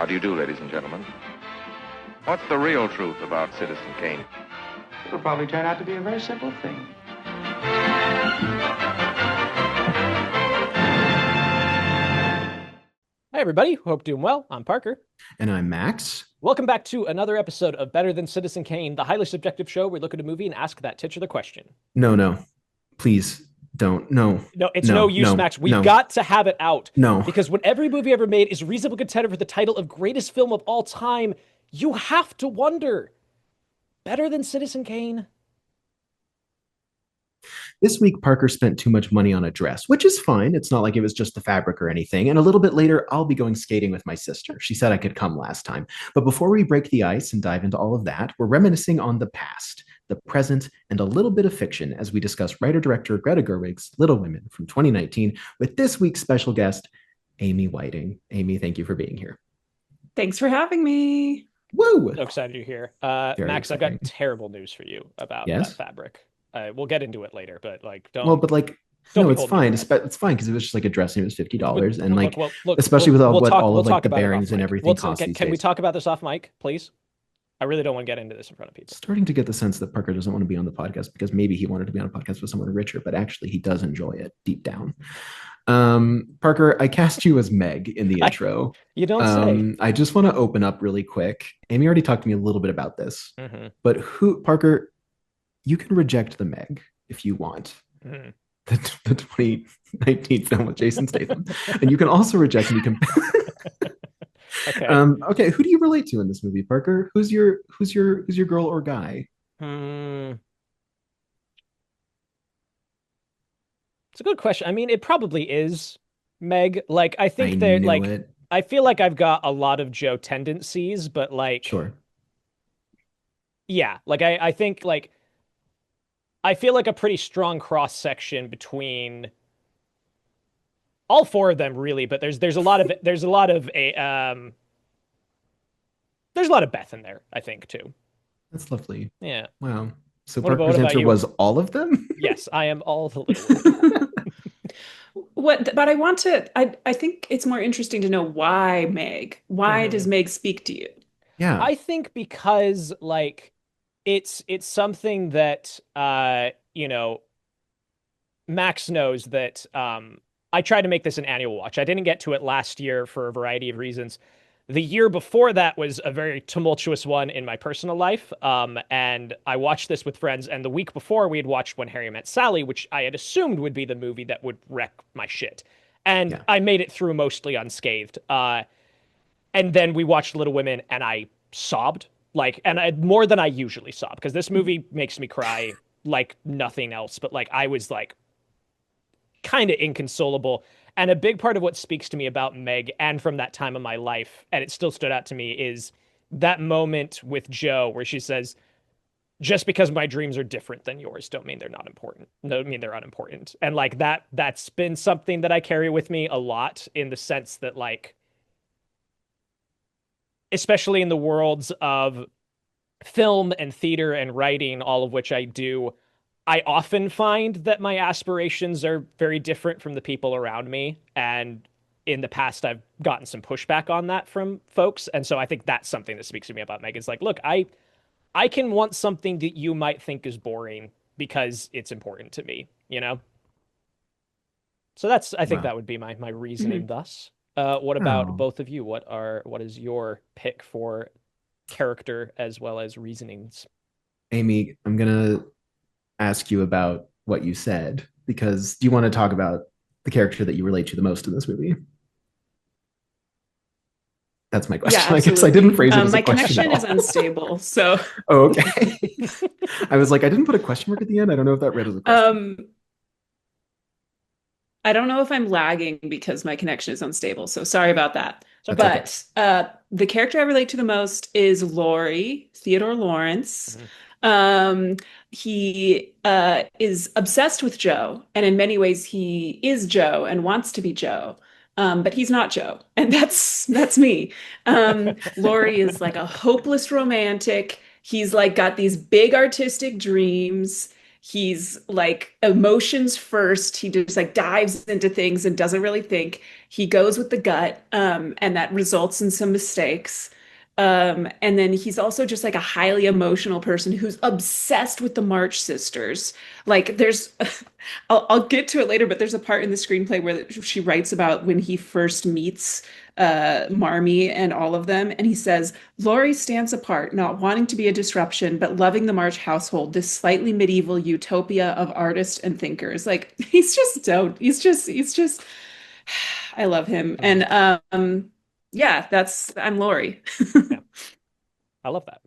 How do you do, ladies and gentlemen? What's the real truth about Citizen Kane? It'll probably turn out to be a very simple thing. Hi, everybody. Hope you're doing well. I'm Parker. And I'm Max. Welcome back to another episode of Better Than Citizen Kane, the highly subjective show where we look at a movie and ask that titular question. No. Please don't. No. No, it's no use, Max. We've got to have it out. No. Because when every movie ever made is a reasonable contender for the title of greatest film of all time, you have to wonder, better than Citizen Kane? This week, Parker spent too much money on a dress, which is fine. It's not like it was just the fabric or anything. And a little bit later, I'll be going skating with my sister. She said I could come last time. But before we break the ice and dive into all of that, we're reminiscing on the past, the present, and a little bit of fiction as we discuss writer-director Greta Gerwig's Little Women from 2019 with this week's special guest, Amy Whiting. Amy, thank you for being here. Thanks for having me. Woo! So excited you're here. Max, I've got terrible news for you about that fabric. We'll get into it later, but don't. Well, but no, it's fine. It's fine because it was just like a dress and it was $50, and especially with all the bearings and everything costs. Can we talk about this off mic, please? I really don't want to get into this in front of people. Starting to get the sense that Parker doesn't want to be on the podcast because maybe he wanted to be on a podcast with someone richer, but actually he does enjoy it deep down. Parker, I cast you as Meg in the intro. You don't say. I just want to open up really quick. Amy already talked to me a little bit about this, but Parker, you can reject the Meg if you want. The 2019 film with Jason Statham, and you can also reject me. Okay. Okay. Who do you relate to in this movie, Parker? Who's your girl or guy? It's a good question. I mean, it probably is Meg. I think I feel like I've got a lot of Joe tendencies, but sure. Yeah. I think I feel like a pretty strong cross section between all four of them, really. But there's a lot of Beth in there, I think, too. That's lovely. Yeah. Wow. So Parker's answer was all of them? Yes, I am all the little But I think it's more interesting to know why Meg. Why does Meg speak to you? Yeah. I think because it's something that Max knows that I tried to make this an annual watch. I didn't get to it last year for a variety of reasons. The year before that was a very tumultuous one in my personal life. And I watched this with friends. And the week before, we had watched When Harry Met Sally, which I had assumed would be the movie that would wreck my shit. And I made it through mostly unscathed. And then we watched Little Women, and I sobbed. More than I usually sob, because this movie makes me cry like nothing else. But I was kind of inconsolable. And a big part of what speaks to me about Meg and from that time of my life, and it still stood out to me, is that moment with Joe where she says, just because my dreams are different than yours don't mean they're not important. No, mean they're unimportant. And that's been something that I carry with me a lot, in the sense that especially in the worlds of film and theater and writing, all of which I do, I often find that my aspirations are very different from the people around me. And in the past, I've gotten some pushback on that from folks. And so I think that's something that speaks to me about Meg. It's look, I can want something that you might think is boring because it's important to me, So I think that would be my reasoning thus. What about both of you? What is your pick for character as well as reasonings? Amy, I'm gonna ask you about what you said, because do you want to talk about the character that you relate to the most in this movie? That's my question. Yeah, I guess I didn't phrase it as my a question. My connection is unstable, so. Oh, okay. I was I didn't put a question mark at the end. I don't know if that read as a question. I don't know if I'm lagging because my connection is unstable, so sorry about that. That's but the character I relate to the most is Laurie, Theodore Lawrence. He is obsessed with Joe, and in many ways he is Joe and wants to be Joe, but he's not Joe, and that's me. Laurie is a hopeless romantic. He's got these big artistic dreams. He's like emotions first. He just like dives into things and doesn't really think. He goes with the gut, and that results in some mistakes. And then he's also just like a highly emotional person who's obsessed with the March sisters. Like there's, I'll get to it later, but there's a part in the screenplay where she writes about when he first meets Marmee and all of them, and he says, Laurie stands apart, not wanting to be a disruption, but loving the March household, this slightly medieval utopia of artists and thinkers. Like he's just dope. He's just, I love him. And yeah, I'm Laurie. Yeah, I love that.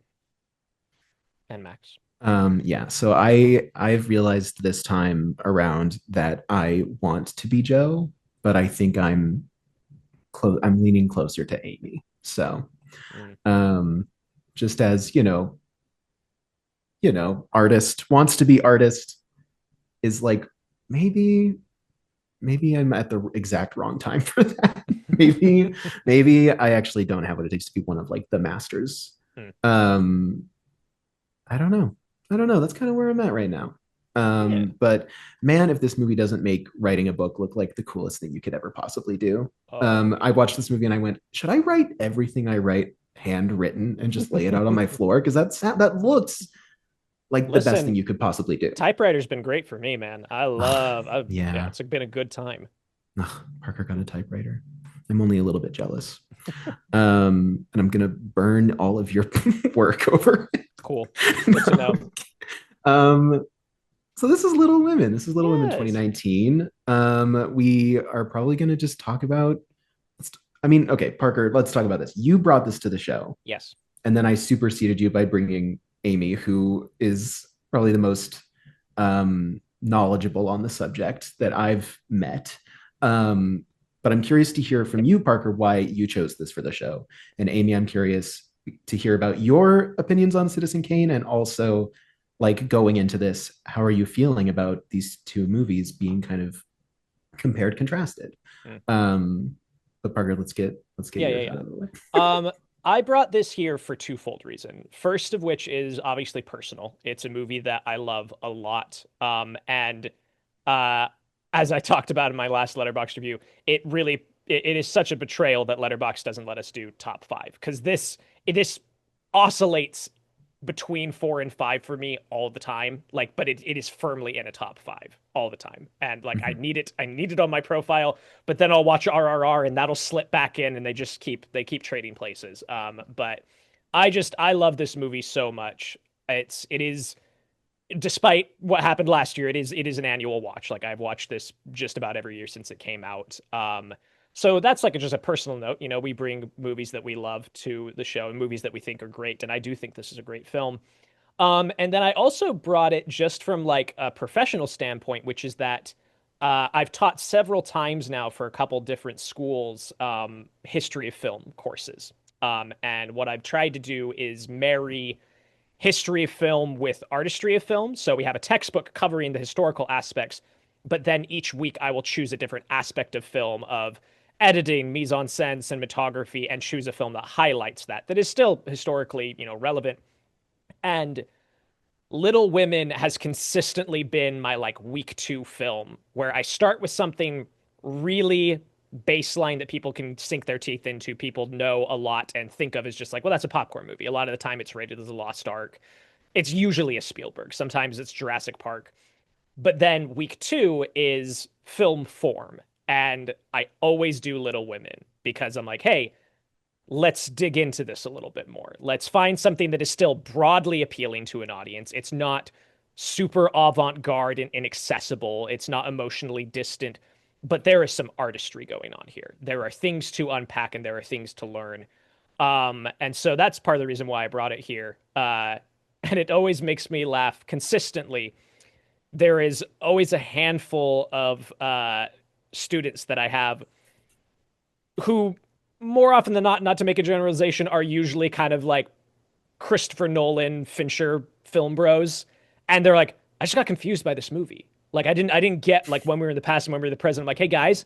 And Max. Yeah, so I've realized this time around that I want to be Joe, but I think I'm leaning closer to Amy. So just as artist wants to be artist is like maybe I'm at the exact wrong time for that. maybe I actually don't have what it takes to be one of like the masters. I don't know. That's kind of where I'm at right now. But man, if this movie doesn't make writing a book look like the coolest thing you could ever possibly do. I watched this movie and I went, should I write everything I write handwritten and just lay it out on my floor? Because that looks like the best thing you could possibly do. Typewriter's been great for me, man. Yeah, it's been a good time. Parker got a typewriter. I'm only a little bit jealous. And I'm gonna burn all of your work over it. Cool. Good to know. So this is Little Women. This is Little Women 2019. We are probably gonna just talk about. Okay, Parker. Let's talk about this. You brought this to the show. Yes. And then I superseded you by bringing Amy, who is probably the most knowledgeable on the subject that I've met. But I'm curious to hear from you, Parker, why you chose this for the show. And Amy, I'm curious to hear about your opinions on Citizen Kane, and also like going into this, how are you feeling about these two movies being kind of compared, contrasted? But Parker, let's get yours out of the way. I brought this here for twofold reason. First of which is obviously personal. It's a movie that I love a lot. And as I talked about in my last Letterboxd review, it is such a betrayal that Letterboxd doesn't let us do top 5, because this oscillates between 4 and 5 for me all the time. Like, but it is firmly in a top 5 all the time. And like, I need it on my profile, but then I'll watch RRR and that'll slip back in, and they keep trading places. But I love this movie so much. It is, despite what happened last year, it is an annual watch. Like, I've watched this just about every year since it came out. So that's like just a personal note. We bring movies that we love to the show and movies that we think are great. And I do think this is a great film. And then I also brought it just from like a professional standpoint, which is that I've taught several times now for a couple different schools history of film courses. And what I've tried to do is marry history of film with artistry of film. So we have a textbook covering the historical aspects, but then each week I will choose a different aspect of film, of editing, mise-en-scène, cinematography, and choose a film that highlights that is still historically, relevant. And Little Women has consistently been my like week 2 film, where I start with something really baseline that people can sink their teeth into, people know a lot and think of as just like, well, that's a popcorn movie. A lot of the time it's rated as a Lost Ark. It's usually a Spielberg. Sometimes it's Jurassic Park. But then week 2 is film form. And I always do Little Women because I'm like, hey, let's dig into this a little bit more. Let's find something that is still broadly appealing to an audience. It's not super avant-garde and inaccessible. It's not emotionally distant, but there is some artistry going on here. There are things to unpack and there are things to learn. And so that's part of the reason why I brought it here. And it always makes me laugh consistently. There is always a handful of students that I have who, more often than not to make a generalization, are usually kind of like Christopher Nolan, Fincher film bros. And they're like, I just got confused by this movie. Like, I didn't get, like, when we were in the past and when we were the present. I'm like, hey guys,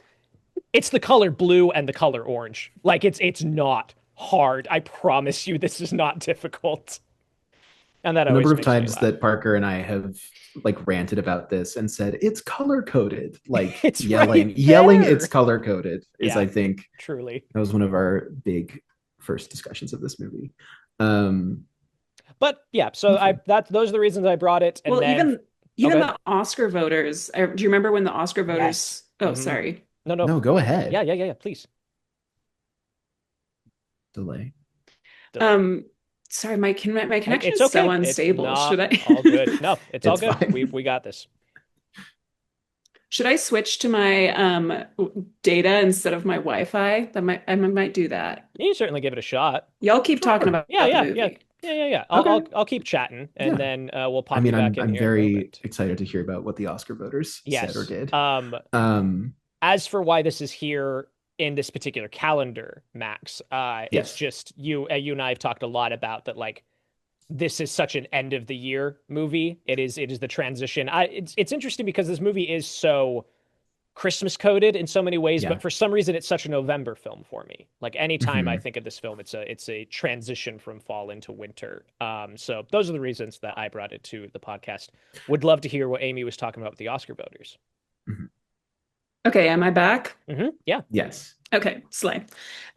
it's the color blue and the color orange. Like, it's not hard. I promise you, this is not difficult. And that The number always of makes me times laugh. that Parker and I have like ranted about this and said it's color coded, like It's right yelling it's there. color coded is, Yeah, I think, truly. that was one of our big first discussions of this movie. Um, But yeah, so Lovely. those are the reasons I brought it. And Well, then oh even good. the Oscar voters. Do you remember when the Oscar voters? Yes. Oh, Hmm. sorry. No, no. No, go Yeah, ahead. yeah, yeah, yeah. Please. Delay. Delay. Um, Sorry, my connection It's is so okay. It's unstable. not Should I all good. No, it's all It's good. fine. We got this. should I switch to my data instead of my Wi-Fi? I might do that. You can certainly give it a shot. Y'all keep talking Sure. Yeah, about the yeah, yeah. movie. Yeah. Okay. I'll keep chatting and Yeah. then we'll I pop mean, you back in I'm here in a very moment. excited to hear about what the Oscar voters said or Yes. did. Um, as for why this is here in this particular calendar, Max, it's Yes. just you and I have talked a lot about that, like this is such an end of the year movie. It is the transition. It's interesting because this movie is so Christmas coded in so many ways, Yeah. but for some reason it's such a November film for me. Like anytime I Mhm. think of this film, it's a transition from fall into winter. So those are the reasons that I brought it to the podcast. Would love to hear what Amy was talking about with the Oscar voters. Mhm. Okay, am I back? Yeah. Yes. Okay, slay.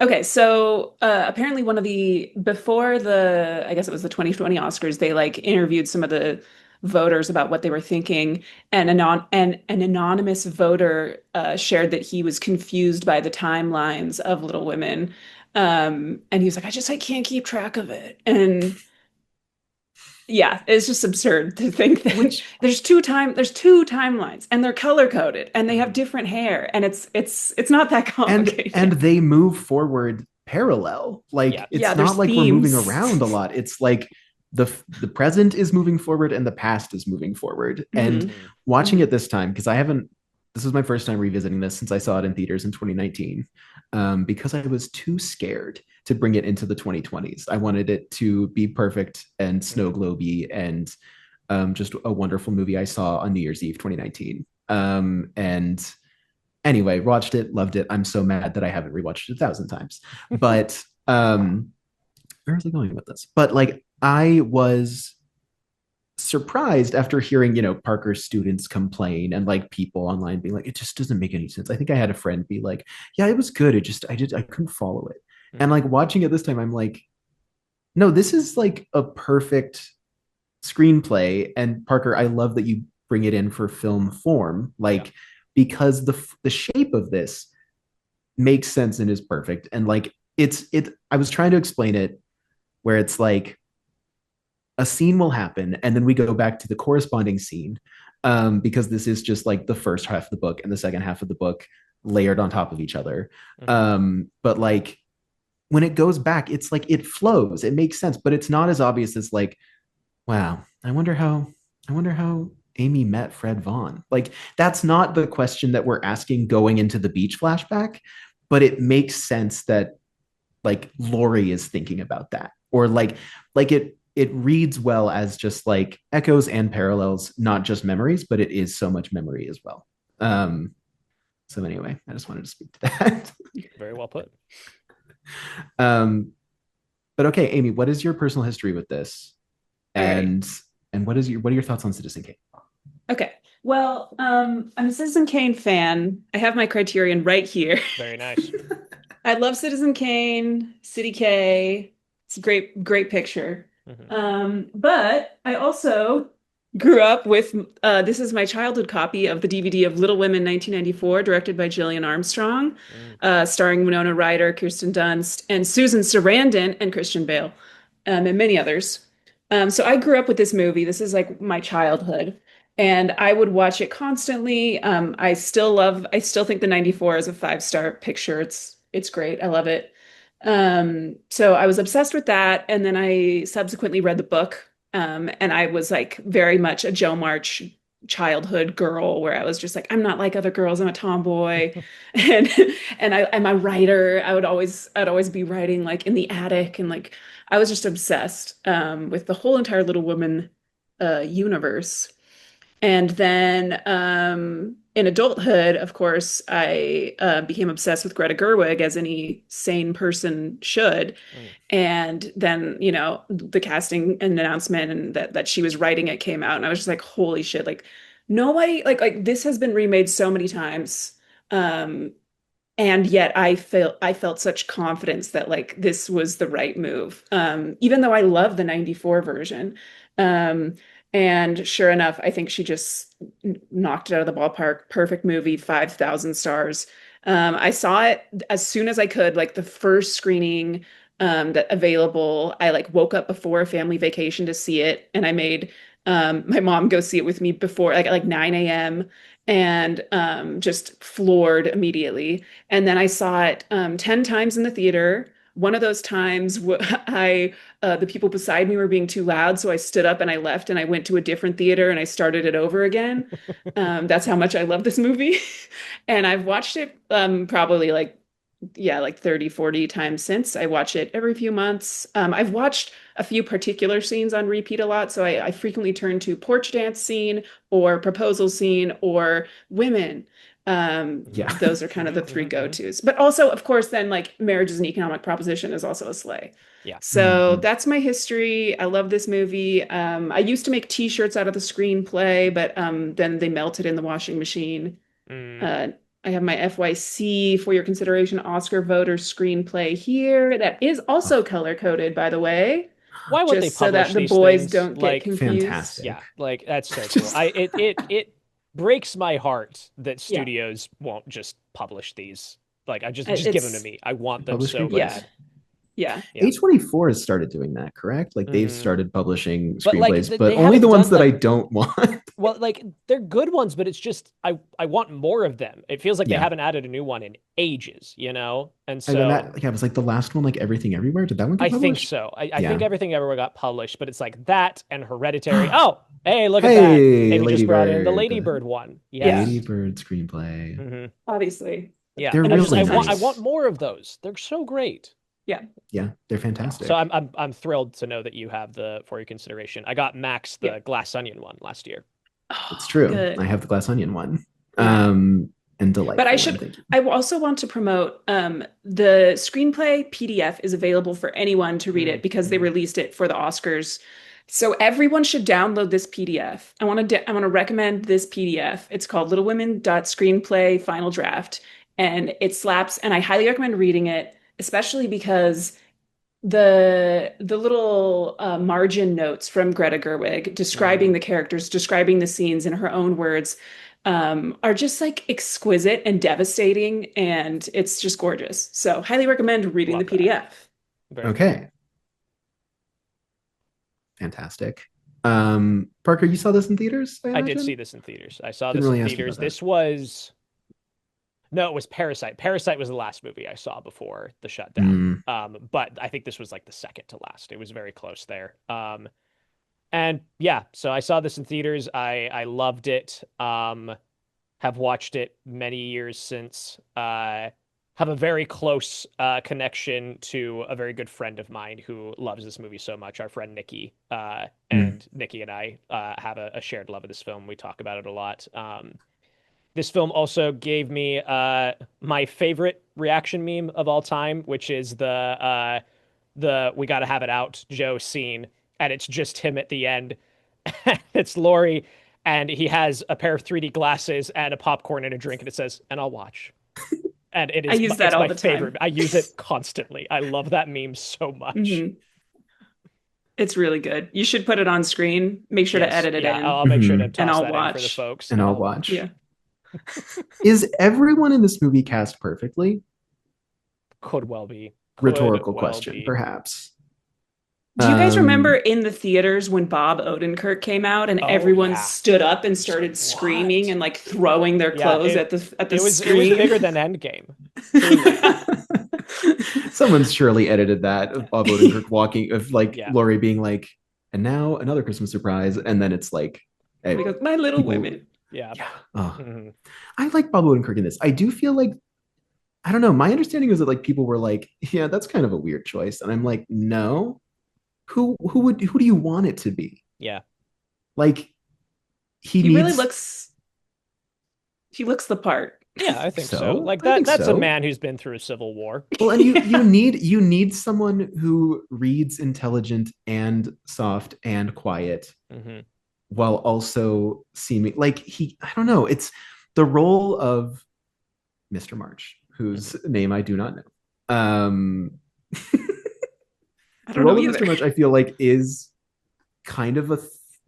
Okay, so apparently one of the before the I guess it was the 2020 Oscars, they like interviewed some of the voters about what they were thinking, and an anonymous voter shared that he was confused by the timelines of Little Women, and he was like, I can't keep track of it, and yeah, it's just absurd to think that Which there's two timelines and they're color coded and they have different hair and it's not that and complicated. they move forward parallel. Like Yeah. Yeah, it's not there's like we're moving themes. around a lot. It's like the present is moving forward and the past is moving forward. And Hmm. Mhm. watching Hmm. it this time, because I haven't this was my first time revisiting this since I saw it in theaters in 2019, because I was too scared to bring it into the 2020s. I wanted it to be perfect and snow Mhm. globy and just a wonderful movie I saw on New Year's Eve 2019. And anyway, watched it, loved it. I'm so mad that I haven't rewatched it 1,000 times. But where was I going with this? But like I was surprised after hearing, Parker's students complain and like people online being like, it just doesn't make any sense. I think I had a friend be like, yeah, it was good. I couldn't follow it. And like Mhm. watching it this time, I'm like, no, this is like a perfect screenplay. And Parker, I love that you bring it in for film form, Yeah. like because the shape of this makes sense and is perfect. And like it I was trying to explain it where it's like a scene will happen and then we go back to the corresponding scene, because this is just like the first half of the book and the second half of the book layered on top of each other. Mhm. But like when it goes back, it's like it flows, it makes sense, but it's not as obvious as like, wow, I wonder how Amy met Fred Vaughn. Like that's not the question that we're asking going into the beach flashback, but it makes sense that like Laurie is thinking about that. Or like it reads well as just like echoes and parallels, not just memories, but it is so much memory as well. Mhm. So anyway, I just wanted to speak to that. Very well put. um, but okay, Amy, what is your personal history with this? All right. And what are your thoughts on Citizen Kane? Okay. Well, I'm a Citizen Kane fan. I have my criterion right here. Very nice. I love Citizen Kane, City K. It's a great, great picture. Mhm. But I also grew up with this is my childhood copy of the DVD of Little Women 1994, directed by Gillian Armstrong, Mm. starring Winona Ryder, Kirsten Dunst, and Susan Sarandon and Christian Bale, and many others. So I grew up with this movie. This is like my childhood. And I would watch it constantly. I still think the 94 is a five-star picture. It's great. I love it. So I was obsessed with that. And then I subsequently read the book. And I was like very much a Jo March childhood girl where I was just like, I'm not like other girls. I'm a tomboy. And I'm a writer. I'd always be writing like in the attic and like I was just obsessed with the whole entire Little Women universe. And then in adulthood, of course, I became obsessed with Greta Gerwig, as any sane person should. Mm. And then, the casting and announcement and that she was writing it came out, and I was just like, holy shit, like nobody like this has been remade so many times. Um, and yet I felt such confidence that like this was the right move. Even though I love the 94 version. Um, and sure enough, I think she just knocked it out of the ballpark. Perfect movie, 5,000 stars. I saw it as soon as I could, like the first screening that available. I like woke up before a family vacation to see it, and I made my mom go see it with me before like at like 9 a.m. and just floored immediately. And then I saw it 10 times in the theater. One of those times, the people beside me were being too loud, so I stood up and I left and I went to a different theater and I started it over again. That's how much I love this movie. And I've watched it probably like, yeah, like 30, 40 times since. I watch it every few months. I've watched a few particular scenes on repeat a lot, so I frequently turn to porch dance scene or proposal scene or women. Yeah. Those are kind of the three go-tos. But also, of course, then like marriage is an economic proposition is also a sleigh. Yeah. So Mhm. that's my history. I love this movie. I used to make t-shirts out of the screenplay, but then they melted in the washing machine. Mm. I have my FYC for your consideration Oscar voter screenplay here. That is also color coded, by the way, Why would they just so that publish the these boys things? don't get Like, confused. Fantastic. yeah, like that's so cool. Just- It breaks my heart that Yeah. studios won't just publish these. Like, I just give them to It's me. I want them Publish so screenplays. yeah, bad. yeah. Yeah. A24 has started doing that, correct? Like they've Mm. started publishing But like screenplays, they but only haven't the ones done that I them. don't want. Well, like they're good ones, but it's just I want more of them. It feels like they Yeah. haven't added a new one in ages, And And then so that, yeah, it was like the last one, like Everything Everywhere. Did that one get I think published? so. I Yeah. think everything ever got published, but it's like that and Hereditary. Oh, hey, look at that. Hey, Amy just brought in the Ladybird. Lady Bird one. Yeah. Yes. Lady Bird screenplay. hmm Obviously. Yeah. They're And really I nice. want more of those. They're so great. Yeah, they're fantastic. So I'm thrilled to know that you have the for your consideration. I got Max the Yeah. Glass Onion one last year. It's true. Good. I have the Glass Onion one. Yeah. And delightful. But I one, should. thank you. I also want to promote the screenplay PDF is available for anyone to read it because they released it for the Oscars. So everyone should download this PDF. I want to recommend this PDF. It's called Little Women Screenplay Final Draft, and it slaps. And I highly recommend reading it, especially because the little margin notes from Greta Gerwig describing the characters, describing the scenes in her own words, are just like exquisite and devastating, and it's just gorgeous. So highly recommend reading Love the PDF. Very Okay. Fantastic. Parker, you saw this in theaters? I did imagine? see this in theaters. I saw Didn't this really in ask you theaters. about that. This was no, it was Parasite. Parasite was the last movie I saw before the shutdown. But I think this was like the second to last. It was very close there. And yeah, so I saw this in theaters. I loved it. Have watched it many years since. Have a very close connection to a very good friend of mine who loves this movie so much. Our friend Nikki, and Nikki and I have a shared love of this film. We talk about it a lot. This film also gave me my favorite reaction meme of all time, which is the "We Gotta Have It Out" Joe scene, and it's just him at the end. It's Laurie, and he has a pair of 3D glasses and a popcorn and a drink, and it says, "And I'll watch." And it is I use that it's all my the time. favorite. I use it constantly. I love that meme so much. Mhm. It's really good. You should put it on screen. Make sure Yes, to edit it yeah, in. I'll make sure to Mhm. toss And I'll that in for the watch. folks. And I'll watch. Yeah. Is everyone in this movie cast perfectly? Could well be. Rhetorical Could well question, be. perhaps. Do you guys Um, remember in the theaters when Bob Odenkirk came out and Oh, everyone yeah. stood up and started What? screaming and like throwing their Yeah, clothes it- at the It was screen? bigger than Endgame. Someone's surely edited that of Bob Odenkirk walking, of like Yeah. Laurie being like, and now another Christmas surprise, and then it's like, hey, He goes, "My Little people- Women." Yeah. yeah. Oh, Mhm. I like Bob Odenkirk in this. I do feel like, I don't know. My understanding was that like people were like, yeah, that's kind of a weird choice, and I'm like, no. Who do you want it to be? Yeah. Like, he He really needs- looks He looks the part. Yeah, I think so. So? Like I think that's a so. man who's been through a civil war. Well, and you need someone who reads intelligent and soft and quiet Hmm. while also seeming like I don't know. It's the role of Mr. March, whose name I do not know. I The don't know role of either. Mr. March, I feel like, is kind of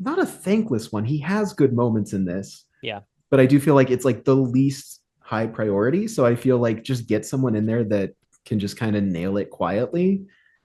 not a thankless one. He has good moments in this, Yeah. but I do feel like it's like the least high priority. So I feel like just get someone in there that can just kind of nail it quietly,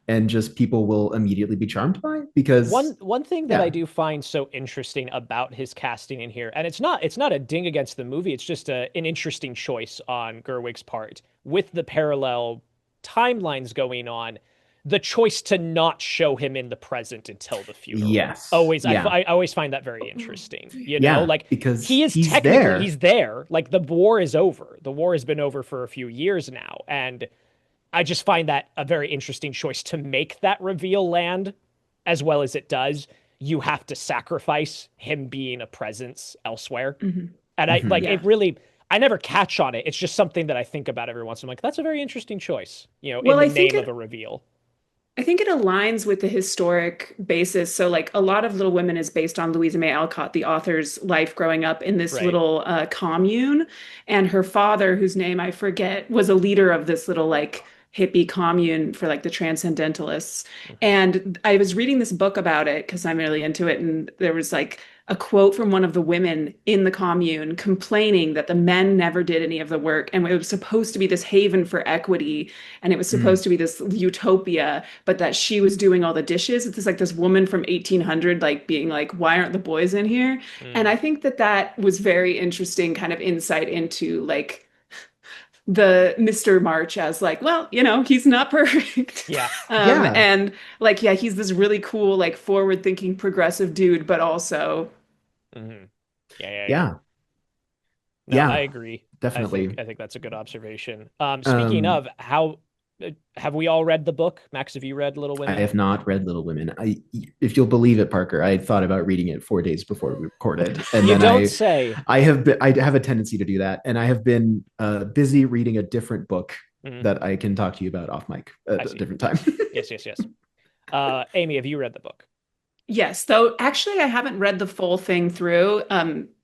and just people will immediately be charmed by, because One thing that I yeah, do find so interesting about his casting in here, and it's not a ding against the movie, it's just an interesting choice on Gerwig's part with the parallel timelines going on, the choice to not show him in the present until the funeral. yes, yeah, I always find that very interesting. yeah, Like because he is he's technically there. he's there. Like the war is over. The war has been over for a few years now, and I just find that a very interesting choice to make that reveal land as well as it does. You have to sacrifice him being a presence elsewhere. Hmm. And I like Mhm. it Yeah. really, I never catch on it. It's just something that I think about every once. I'm like, that's a very interesting choice, in Well, the name of a reveal. I think it aligns with the historic basis. So, like, a lot of Little Women is based on Louisa May Alcott, the author's life growing up in this Right. little commune. And her father, whose name I forget, was a leader of this little, like, hippie commune for like the transcendentalists. Mhm. And I was reading this book about it because I'm really into it. And there was like a quote from one of the women in the commune complaining that the men never did any of the work. And it was supposed to be this haven for equity, and it was Mm. supposed to be this utopia, but that she was doing all the dishes. It's like this woman from 1800, like being like, why aren't the boys in here? And Mm. I think that that was very interesting kind of insight into like the Mr. March as like, well, he's not perfect. Yeah. Yeah. And like, yeah, he's this really cool, like forward-thinking progressive dude, but also, Hmm. Yeah. Yeah. Yeah. Yeah. No, I Yeah. agree. Definitely. I think that's a good observation. Speaking Um, of, how have we all read the book? Max, have you read Little I Women? have not read Little Women. If you'll believe it, Parker, I had thought about reading it 4 days before we recorded, and You then don't say. I have a tendency to do that, and I have been busy reading a different book Mhm. that I can talk to you about off mic I at a see. different time. Yes, yes, yes. Amy, have you read the book? yes, though actually I haven't read the full thing through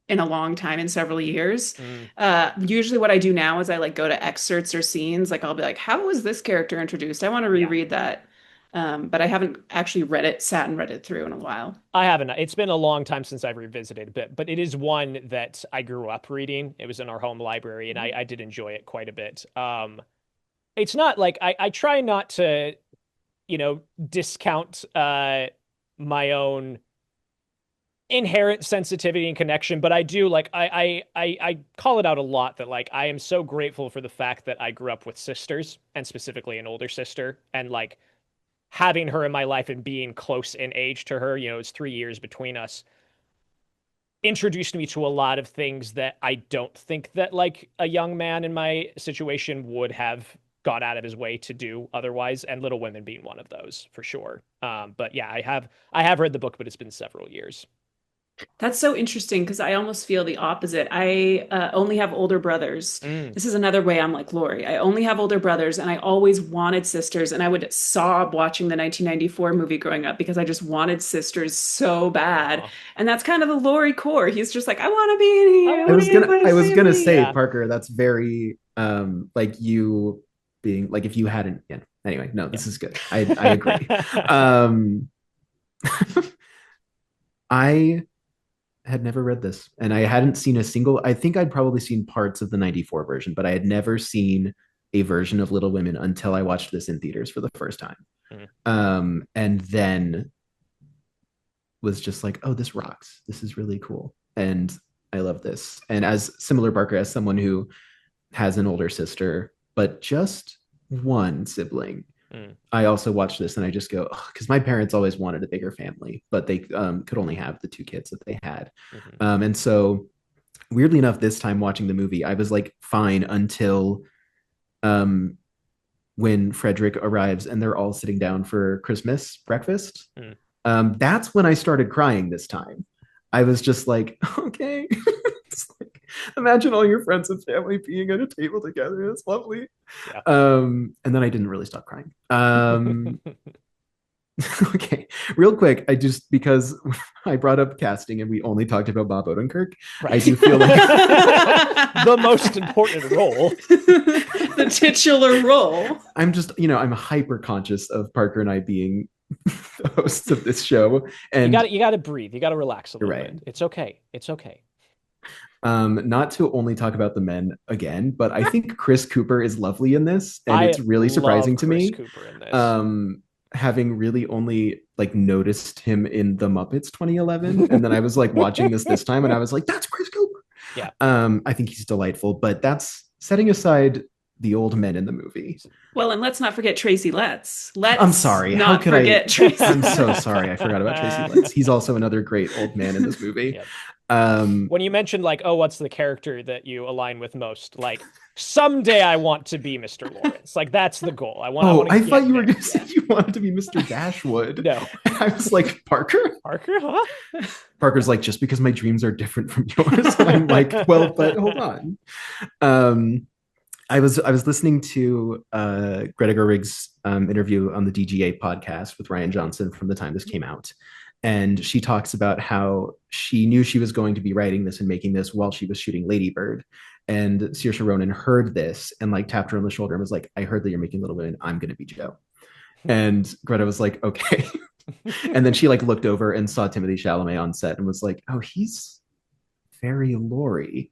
in a long time, in several years. Mm, Usually what I do now is I like go to excerpts or scenes. Like I'll be like, how was this character introduced? I want to yeah, reread that. But I haven't actually sat and read it through in a while. I haven't. It's been a long time since I've revisited it, but it is one that I grew up reading. It was in our home library, and I did enjoy it quite a bit. It's not like I try not to, discount my own inherent sensitivity and connection, but I do like I call it out a lot that like I am so grateful for the fact that I grew up with sisters, and specifically an older sister, and like having her in my life and being close in age to her, it's 3 years between us, introduced me to a lot of things that I don't think that like a young man in my situation would have gone out of his way to do otherwise, and Little Women being one of those for sure. But yeah, I have read the book, but it's been several years. That's so interesting because I almost feel the opposite. I only have older brothers. Mm, This is another way I'm like Lori. I only have older brothers, and I always wanted sisters. And I would sob watching the 1994 movie growing up because I just wanted sisters so bad. aw. And that's kind of the Lori core. He's just like, I want to be in I here. I want want to to be be in with my I was gonna family. say, Yeah. Parker, that's very like you being like, if you hadn't, yeah. Anyway, no, this is good. I agree. Um, I had never read this, and I hadn't seen a single. I think I'd probably seen parts of the '94 version, but I had never seen a version of Little Women until I watched this in theaters for the first time. Mm, And then was just like, oh, this rocks. This is really cool, and I love this. And as similar, Parker, as someone who has an older sister, but just one sibling, mm, I also watch this and I just go, because my parents always wanted a bigger family, but they could only have the two kids that they had. mhm. And so, weirdly enough, this time watching the movie, I was like fine until um, when Frederick arrives and they're all sitting down for Christmas breakfast. Mm. That's when I started crying this time. I was just like, okay. It's like, Imagine all your friends and family being at a table together. That's lovely. Yeah. And then I didn't really stop crying. Okay, real quick, I just because I brought up casting and we only talked about Bob Odenkirk, I do feel like the most important role, the titular role. I'm just, I'm hyper conscious of Parker and I being the hosts of this show, and you got to breathe, you got to relax a little bit. It's okay. Not to only talk about the men again, but I think Chris Cooper is lovely in this, and it's really surprising to me. Cooper in this. Having really only like noticed him in The Muppets 2011, and then I was like watching this time, and I was like, "That's Chris Cooper." Yeah. I think he's delightful, but that's setting aside the old men in the movie. Well, and let's not forget Tracy Letts. I'm sorry. How could I? Tracy. I'm so sorry. I forgot about Tracy Letts. He's also another great old man in this movie. Yep. When you mentioned like, oh, what's the character that you align with most? Like, someday I want to be Mr. Lawrence. Like, that's the goal. I thought you were going to say you wanted to be Mr. Dashwood. No. I was like, Parker? Parker, huh? Parker's like, just because my dreams are different from yours. And I'm like, well, but hold on. I was listening to Greta Gerwig's interview on the DGA podcast with Ryan Johnson from the time this came out. And she talks about how she knew she was going to be writing this and making this while she was shooting Lady Bird. And Saoirse Ronan heard this and like tapped her on the shoulder and was like, I heard that you're making Little Women. I'm going to be Joe. And Greta was like, okay. And then she like looked over and saw Timothée Chalamet on set and was like, oh, he's very Laurie.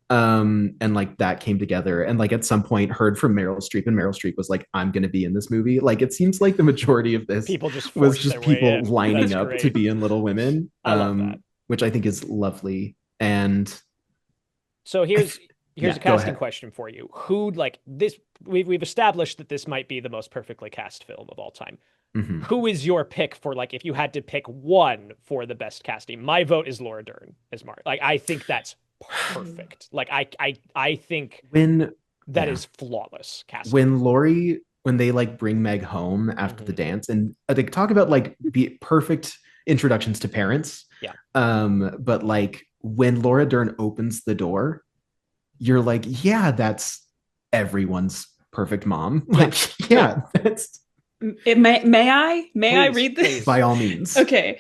And like that came together, and like at some point heard from Meryl Streep, and Meryl Streep was like, I'm gonna be in this movie. Like it seems like the majority of this was just people lining up to be in Little Women. I love that. Which I think is lovely. And so here's a casting question for you. Who, like this, we've established that this might be the most perfectly cast film of all time. Mm-hmm. Who is your pick for, like, if you had to pick one for the best casting? My vote is Laura Dern as Mark. Like, I think that's perfect. Like, I think that is flawless casting. When they like bring Meg home after the dance, and they talk about like be perfect introductions to parents. Yeah. But like when Laura Dern opens the door, you're like, yeah, that's everyone's perfect mom. Like, yeah, that's. May I read this? Please. By all means. Okay.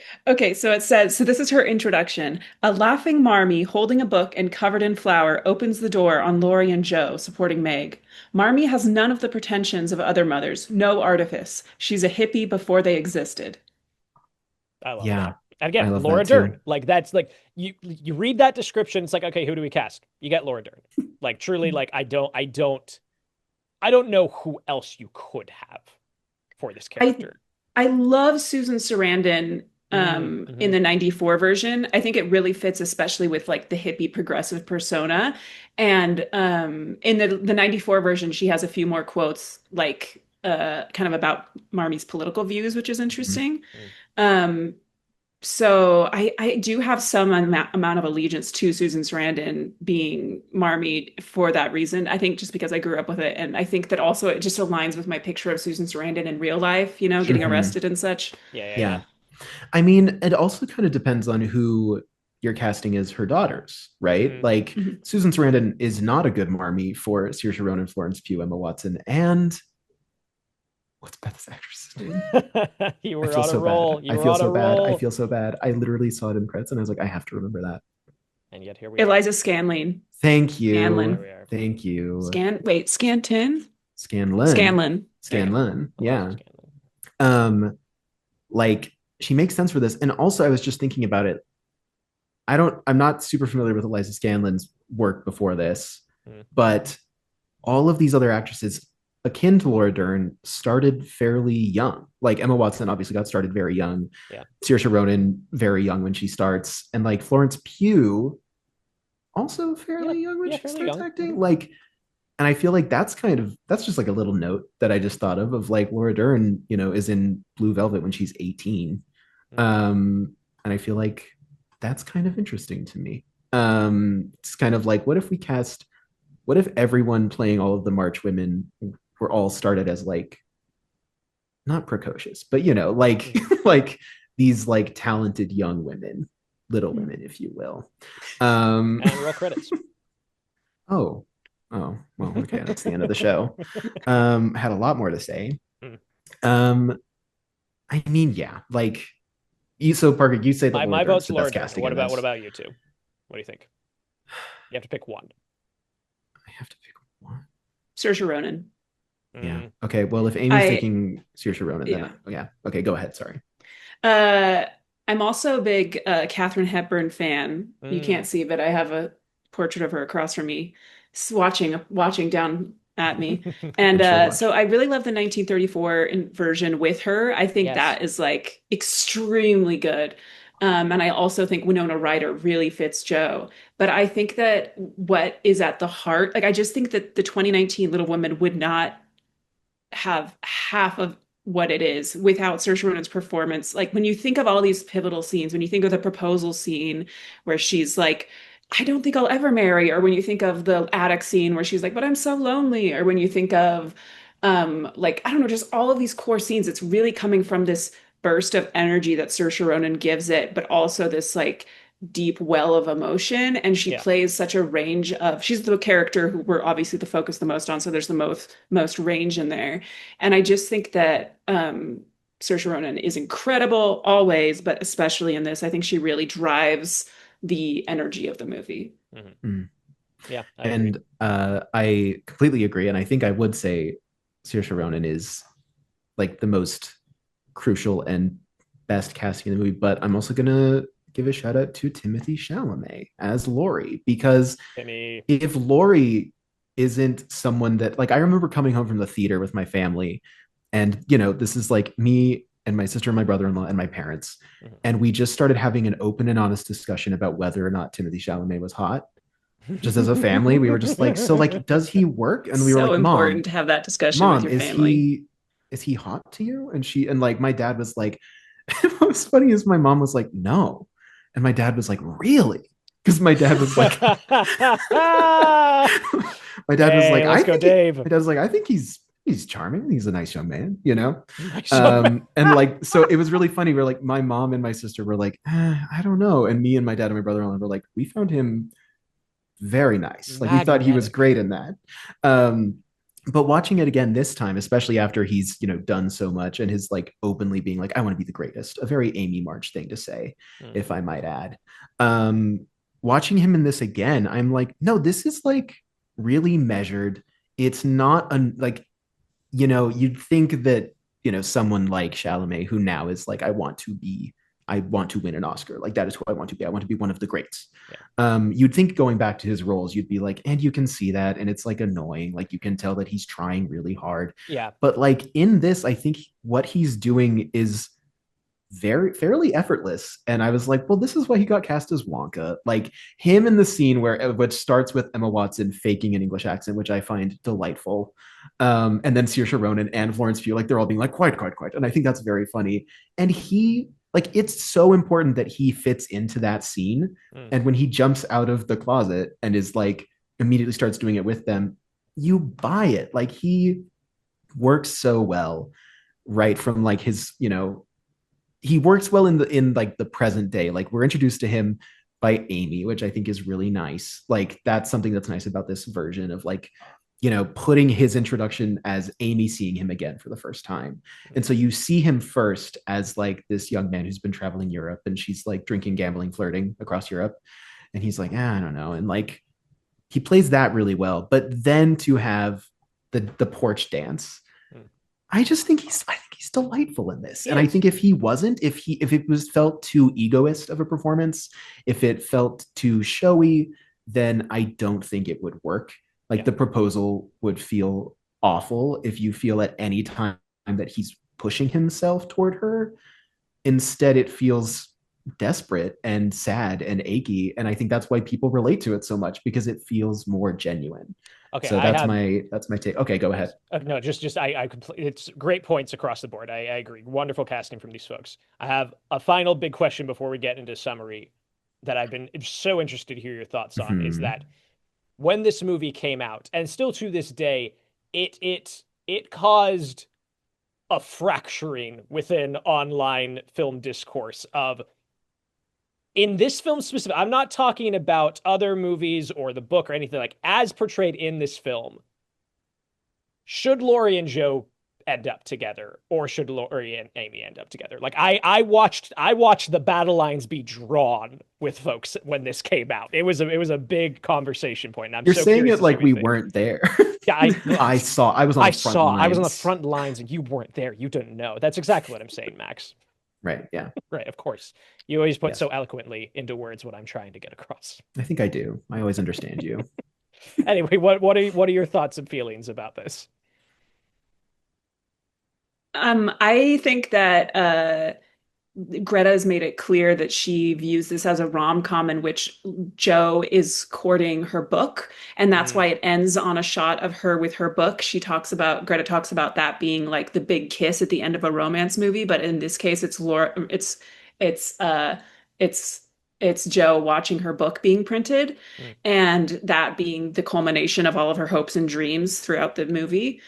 So it says, so this is her introduction. A laughing Marmee holding a book and covered in flour opens the door on Laurie and Joe supporting Meg. Marmee has none of the pretensions of other mothers, no artifice. She's a hippie before they existed. I love that. Again, Laura Dern. Like, that's like, you read that description, it's like, okay, who do we cast? You get Laura Dern. Like, truly, like, I don't know who else you could have for this character. I love Susan Sarandon in the 94 version. I think it really fits, especially with like the hippie progressive persona. And in the 94 version, she has a few more quotes like kind of about Marmee's political views, which is interesting. So I do have some amount of allegiance to Susan Sarandon being Marmee for that reason. I think just because I grew up with it. And I think that also it just aligns with my picture of Susan Sarandon in real life, you know, getting arrested and such. Yeah. I mean, it also kind of depends on who you're casting as her daughters, right? Like Susan Sarandon is not a good Marmee for Saoirse Ronan, Florence Pugh, Emma Watson, and what's Beth's actress's name? You were on a roll. I feel so bad. I literally saw it in credits and I was like, I have to remember that. And yet here we Eliza Scanlon. Thank you. Scanlon. Thank you. Scanlon. Scanlon. Yeah. Like she makes sense for this. And also I was just thinking about it. I'm not super familiar with Eliza Scanlon's work before this, but all of these other actresses akin to Laura Dern started fairly young. Like Emma Watson obviously got started very young. Yeah. Saoirse Ronan very young when she starts, and like Florence Pugh also fairly young when she starts acting. Like, and I feel like that's just like a little note that I just thought of like Laura Dern, you know, is in Blue Velvet when she's 18. And I feel like that's kind of interesting to me. It's kind of like, what if everyone playing all of the March women were all started as like not precocious, but you know, like like these like talented young women, Little Women, if you will. And roll credits. Oh, oh, well, okay, that's the end of the show. Had a lot more to say. Mm. Um, I mean, yeah, like you. So Parker, you say that Laura My Dern's vote's the best Laura Dern. casting in What this. about you two? What do you think? You have to pick one. I have to pick one. Saoirse Ronan. Yeah. Mm, Okay. Well, if Amy's I taking Saoirse Ronan, then yeah. yeah. Okay, go ahead. Sorry. Uh, I'm also a big Katharine Hepburn fan. You can't mm. see, but I have a portrait of her across from me, watching down at me. And And she'll so watch. I really love the 1934 version with her. I think Yes. that is like extremely good. And I also think Winona Ryder really fits Joe. But I think that what is at the heart, like I just think that the 2019 Little Women would not have half of what it is without Saoirse Ronan's performance. Like when you think of all these pivotal scenes, when you think of the proposal scene where she's like, I don't think I'll ever marry, or when you think of the attic scene where she's like, but I'm so lonely, or when you think of like, I don't know, just all of these core scenes, it's really coming from this burst of energy that Saoirse Ronan gives it, but also this like deep well of emotion. And she Yeah. plays such a range of, she's the character who we're obviously the focus the most on, so there's the most range in there. And I just think that Saoirse Ronan is incredible always, but especially in this, I think she really drives the energy of the movie. Mhm. Mm. Yeah, I agree. And I completely agree. And I think I would say Saoirse Ronan is like the most crucial and best casting in the movie. But I'm also gonna give a shout out to Timothy Chalamet as Laurie because Any if Laurie isn't someone that like I remember coming home from the theater with my family, and this is like me and my sister and my brother-in-law and my parents, and we just started having an open and honest discussion about whether or not Timothy Chalamet was hot. Just as a family, we were just like, so like, does he work? And we were So like, important to have that discussion with mom, your is family. he hot to you? And like my dad was like, what's funny is my mom was like, no. And my dad was like, really? Because my dad was like, my dad was like, Dang, let's go, Dave. my dad was like, I think he's charming. He's a nice young man, Nice young man. And like, so it was really funny. We're like, my mom and my sister were like, I don't know. And me and my dad and my brother-in-law were like, we found him very nice. Like we thought he was Magnetic. great in that. But watching it again this time, especially after he's done so much and his like openly being like, I want to be the greatest, a very Amy March thing to say, Mm. if I might add. Watching him in this again, I'm like, no, this is like really measured. It's not like, you'd think that, someone like Chalamet, who now is like, I want to win an Oscar. Like that is who I want to be. I want to be one of the greats. Yeah. You'd think going back to his roles, you'd be like, and you can see that, and it's like annoying. Like you can tell that he's trying really hard. Yeah. But like in this, I think what he's doing is very fairly effortless. And I was like, well, this is why he got cast as Wonka. Like him in the scene which starts with Emma Watson faking an English accent, which I find delightful. And then Saoirse Ronan and Florence Pugh, like they're all being like, quiet, quiet, quiet. And I think that's very funny. And he like it's so important that he fits into that scene. Mm. And when he jumps out of the closet and is like immediately starts doing it with them, you buy it. Like he works so well right from like his, he works well in like the present day. Like we're introduced to him by Amy, which I think is really nice. Like that's something that's nice about this version of like, putting his introduction as Amy seeing him again for the first time. And so you see him first as like this young man who's been traveling Europe and she's like drinking, gambling, flirting across Europe. And he's like, I don't know. And like he plays that really well. But then to have the porch dance, I think he's delightful in this. And I think if he wasn't, if it was felt too egoist of a performance, if it felt too showy, then I don't think it would work. Like the proposal would feel awful if you feel at any time that he's pushing himself toward her. Instead, it feels desperate and sad and achy. And I think that's why people relate to it so much because it feels more genuine. Okay, So that's my take. Okay, go ahead. No, just I it's great points across the board. I agree. Wonderful casting from these folks. I have a final big question before we get into summary that I've been so interested to hear your thoughts on is that when this movie came out, and still to this day, it caused a fracturing within online film discourse of in this film specific, I'm not talking about other movies or the book or anything, like as portrayed in this film. Should Laurie and Joe end up together, or should Laurie and Amy end up together? Like I watched the battle lines be drawn with folks when this came out. It was a big conversation point. And I'm You're so saying curious it like we think. weren't there. Yeah, I was on the front lines. I was on the front lines and you weren't there. You didn't know. That's exactly what I'm saying, Max. Right. Yeah. Right. Of course. You always put Yes. so eloquently into words what I'm trying to get across. I think I do. I always understand you. Anyway, what are your thoughts and feelings about this? I think that Greta has made it clear that she views this as a rom-com in which Joe is courting her book, and that's why it ends on a shot of her with her book. Greta talks about that being like the big kiss at the end of a romance movie, but in this case, it's Joe watching her book being printed, and that being the culmination of all of her hopes and dreams throughout the movie.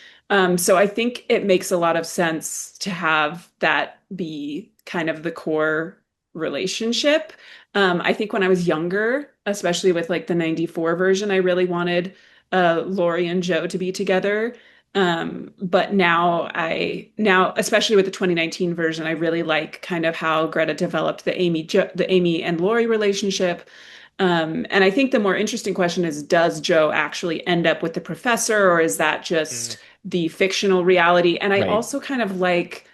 So I think it makes a lot of sense to have that be kind of the core relationship. I think when I was younger, especially with like the 94 version, I really wanted Laurie and Joe to be together. But now especially with the 2019 version, I really like kind of how Greta developed the Amy and Laurie relationship. And I think the more interesting question is, does Joe actually end up with the professor, or is that just the fictional reality? And I also kind of like,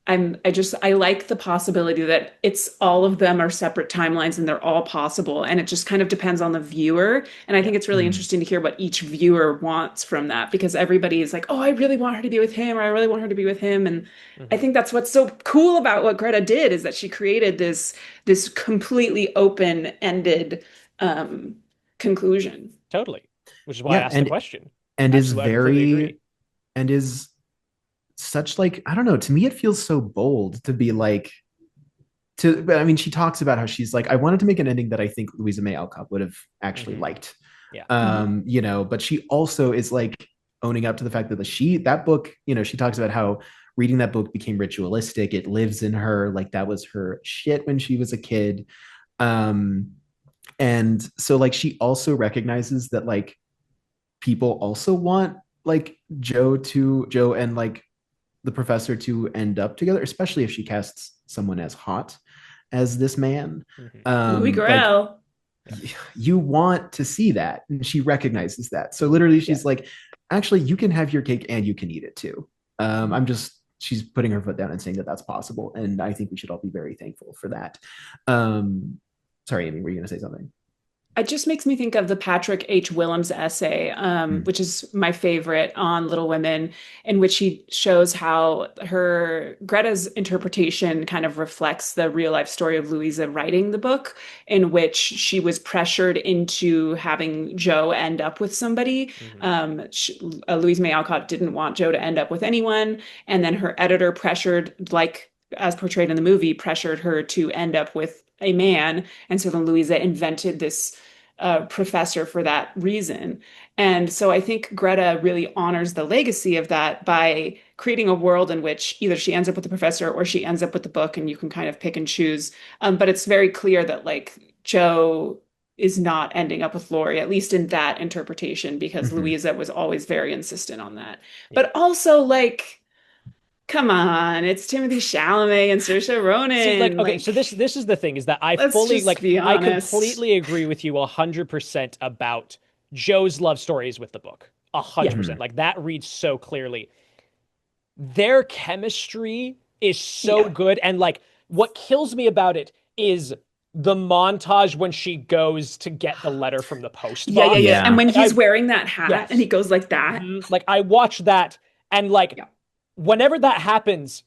I like the possibility that it's all of them are separate timelines and they're all possible. And it just kind of depends on the viewer. And I think it's really interesting to hear what each viewer wants from that, because everybody is like, oh, I really want her to be with him, or I really want her to be with him. And I think that's what's so cool about what Greta did, is that she created this completely open-ended conclusion. Totally. Which is why I asked the question. And Absolutely, is such like, I don't know, to me it feels so bold to be like, but I mean, she talks about how she's like, I wanted to make an ending that I think Louisa May Alcott would have actually liked. You know, but she also is like owning up to the fact that that book, you know, she talks about how reading that book became ritualistic. It lives in her. Like that was her shit when she was a kid. And so like, she also recognizes that like people also want like Joe and like the professor to end up together, especially if she casts someone as hot as this man. Louis Garrel. Like, you want to see that, and she recognizes that. So literally, she's like, "Actually, you can have your cake and you can eat it too." She's putting her foot down and saying that that's possible, and I think we should all be very thankful for that. Sorry, Amy, were you going to say something? It just makes me think of the Patrick H. Willems essay, which is my favorite, on Little Women, in which he shows how Greta's interpretation kind of reflects the real life story of Louisa writing the book, in which she was pressured into having Joe end up with somebody. Louisa May Alcott didn't want Joe to end up with anyone, and then her editor pressured, like as portrayed in the movie, pressured her to end up with a man. And so then Louisa invented this professor for that reason. And so I think Greta really honors the legacy of that by creating a world in which either she ends up with the professor or she ends up with the book, and you can kind of pick and choose. But it's very clear that like Joe is not ending up with Laurie, at least in that interpretation, because Louisa was always very insistent on that. But also like, come on, it's Timothée Chalamet and Saoirse Ronan. See, okay, so this is the thing, is that I completely agree with you 100% about Joe's love stories with the book. 100%. Like that reads so clearly. Their chemistry is so good, and like what kills me about it is the montage when she goes to get the letter from the post box. Yeah. And when he's wearing that hat and he goes like that. Like I watched that, and like whenever that happens,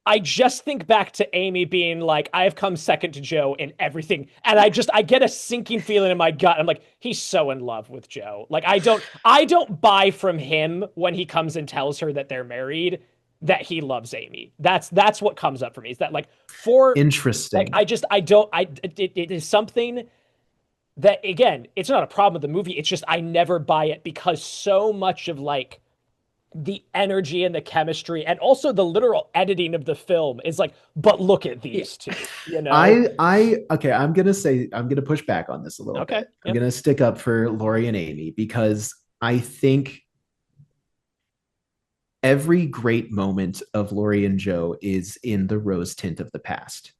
I just think back to Amy being like, I have come second to Joe in everything. And I get a sinking feeling in my gut. I'm like, he's so in love with Joe. Like, I don't buy from him when he comes and tells her that they're married that he loves Amy. That's what comes up for me. Is that like, interesting. Like, it is something that, again, it's not a problem with the movie. It's just, I never buy it, because so much of like the energy and the chemistry and also the literal editing of the film is like, but look at these two, you know? Okay, I'm gonna push back on this a little bit. I'm gonna stick up for Laurie and Amy because I think every great moment of Laurie and Joe is in the rose tint of the past.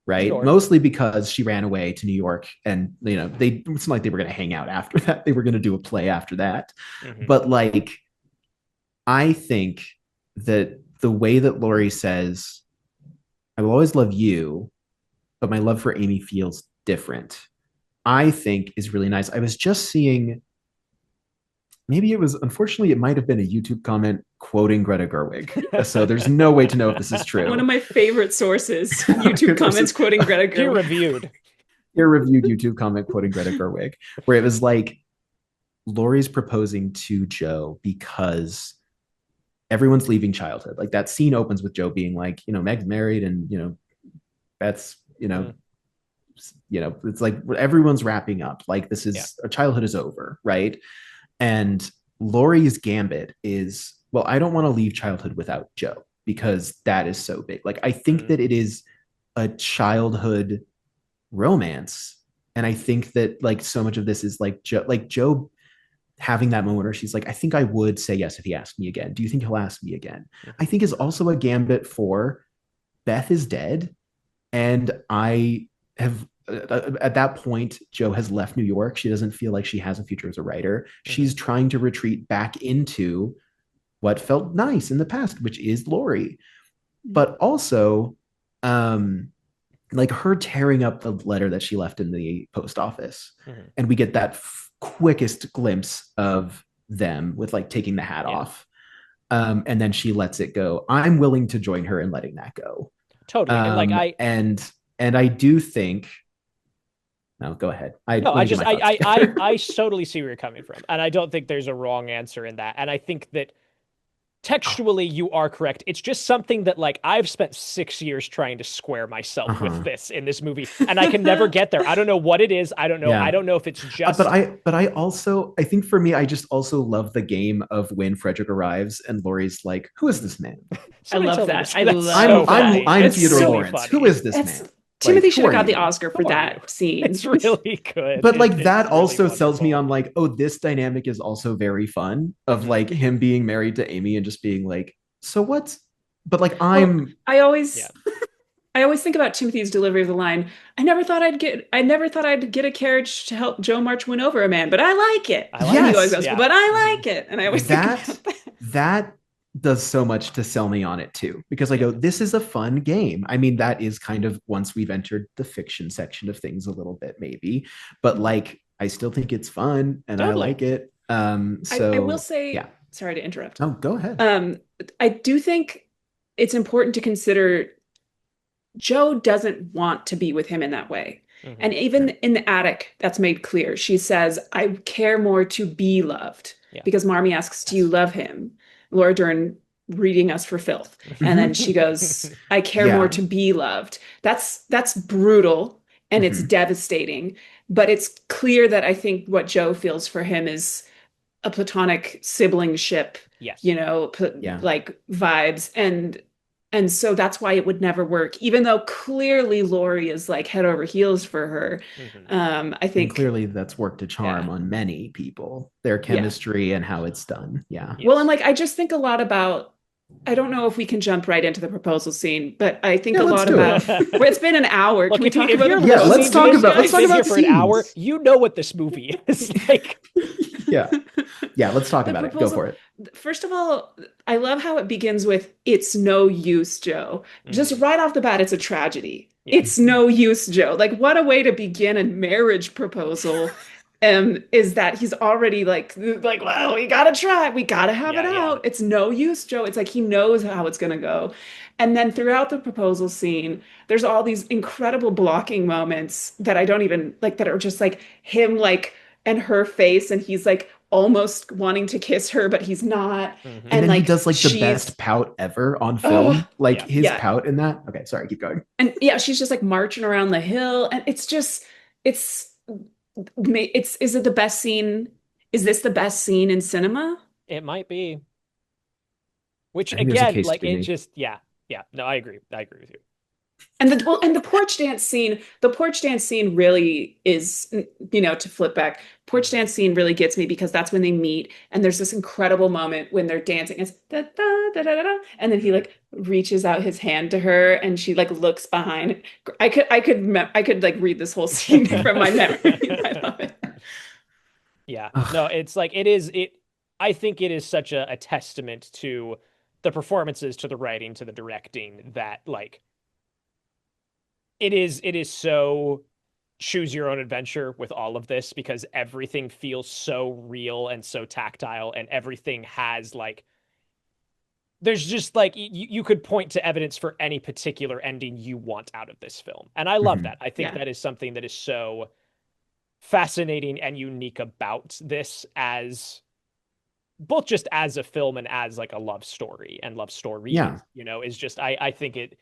Right. Sure. Mostly because she ran away to New York and, it's not like they were going to hang out after that. They were going to do a play after that. Mm-hmm. But like, I think that the way that Laurie says, I will always love you, but my love for Amy feels different, I think is really nice. I was just seeing, unfortunately, it might have been a YouTube comment quoting Greta Gerwig. So there's no way to know if this is true. One of my favorite sources, YouTube comments quoting Greta Gerwig. Peer-reviewed YouTube comment quoting Greta Gerwig, where it was like, Laurie's proposing to Joe because everyone's leaving childhood. Like that scene opens with Joe being like, Meg's married and, Beth's, it's like everyone's wrapping up. Like this is, our childhood is over, right? And Laurie's gambit is, well, I don't want to leave childhood without Joe because that is so big. Like, I think that it is a childhood romance. And I think that like so much of this is like Joe having that moment where she's like, I think I would say yes if he asked me again. Do you think he'll ask me again? I think is also a gambit for Beth is dead. And I have, at that point, Joe has left New York. She doesn't feel like she has a future as a writer. She's trying to retreat back into what felt nice in the past, which is Laurie. But also, like her tearing up the letter that she left in the post office. And we get that quickest glimpse of them with like taking the hat off. And then she lets it go. I'm willing to join her in letting that go. Totally. And like I do think, no, go ahead. I totally see where you're coming from. And I don't think there's a wrong answer in that. And I think that textually you are correct. It's just something that like I've spent 6 years trying to square myself with this in this movie. And I can never get there. I don't know what it is. I don't know. I don't know if it's just, but I think for me, I just also love the game of when Frederick arrives and Laurie's like, who is this man? I love that. I'm Theodore Lawrence. Who is this man? Timothy should have got the Oscar for that scene. It's really good. But like that also sells me on like, oh, this dynamic is also very fun of like him being married to Amy and just being like, so what's, but like I always think about Timothy's delivery of the line. I never thought I'd get a carriage to help Joe March win over a man, but I like it. But I like it. And I always think about that does so much to sell me on it too, because I go, this is a fun game. I mean, that is kind of once we've entered the fiction section of things a little bit, maybe, but like, I still think it's fun and I like it. So I will say, sorry to interrupt. Oh, go ahead. I do think it's important to consider Joe doesn't want to be with him in that way. And even in the attic, that's made clear. She says, I care more to be loved because Marmee asks, do you love him? Laura Dern reading us for filth. And then she goes, I care more to be loved. That's brutal and it's devastating, but it's clear that I think what Joe feels for him is a platonic siblingship, like vibes. And so that's why it would never work, even though clearly Laurie is like head over heels for her. I think and clearly that's worked a charm on many people, their chemistry and how it's done. Well, and like, I just think a lot about, I don't know if we can jump right into the proproposal scene, but I think a lot about where it's been an hour. Can we talk about it? Let's talk about for an hour. You know what this movie is like. Let's talk about it. Go for it. First of all, I love how it begins with, it's no use, Joe. Just right off the bat, it's a tragedy. It's no use, Joe. Like, what a way to begin a marriage proposal. Is that he's already like, well, we gotta try. We gotta have it out. It's no use, Joe. It's like he knows how it's gonna go. And then throughout the proposal scene, there's all these incredible blocking moments that I don't even like, that are just like him, like, and her face, and he's like almost wanting to kiss her, but he's not. And then like, he does like the best pout ever on film. His pout in that. Okay, sorry, keep going. And she's just like marching around the hill, and it's just, is it the best scene? Is this the best scene in cinema? It might be. Which I think there's a again, case to like be it made. just, yeah, yeah. No, I agree. I agree with you. And the porch dance scene really is, to flip back, porch dance scene really gets me because that's when they meet, and there's this incredible moment when they're dancing. It's da da da da da, da, and then he like reaches out his hand to her, and she like looks behind. I could like read this whole scene from my memory. I love it. Yeah. No, Ugh. it's like it is it I think it is such a testament to the performances, to the writing, to the directing that like it is so choose your own adventure with all of this because everything feels so real and so tactile and everything has like there's just like you could point to evidence for any particular ending you want out of this film. And I love Mhm. that. I think Yeah. that is something that is so fascinating and unique about this as both just as a film and as like a love story and love stories, Yeah, is just I think it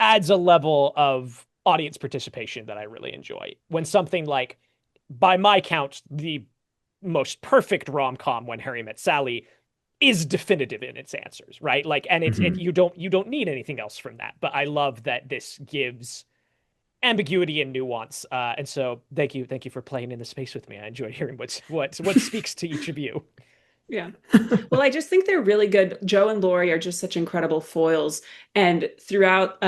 adds a level of audience participation that I really enjoy. When something like, by my count, the most perfect rom-com, When Harry Met Sally, is definitive in its answers, right? Like, and mhm. you don't need anything else from that. But I love that this gives ambiguity and nuance. And so thank you for playing in the space with me. I enjoy hearing what speaks to each of you. Yeah. Well, I just think they're really good. Joe and Laurie are just such incredible foils. And throughout,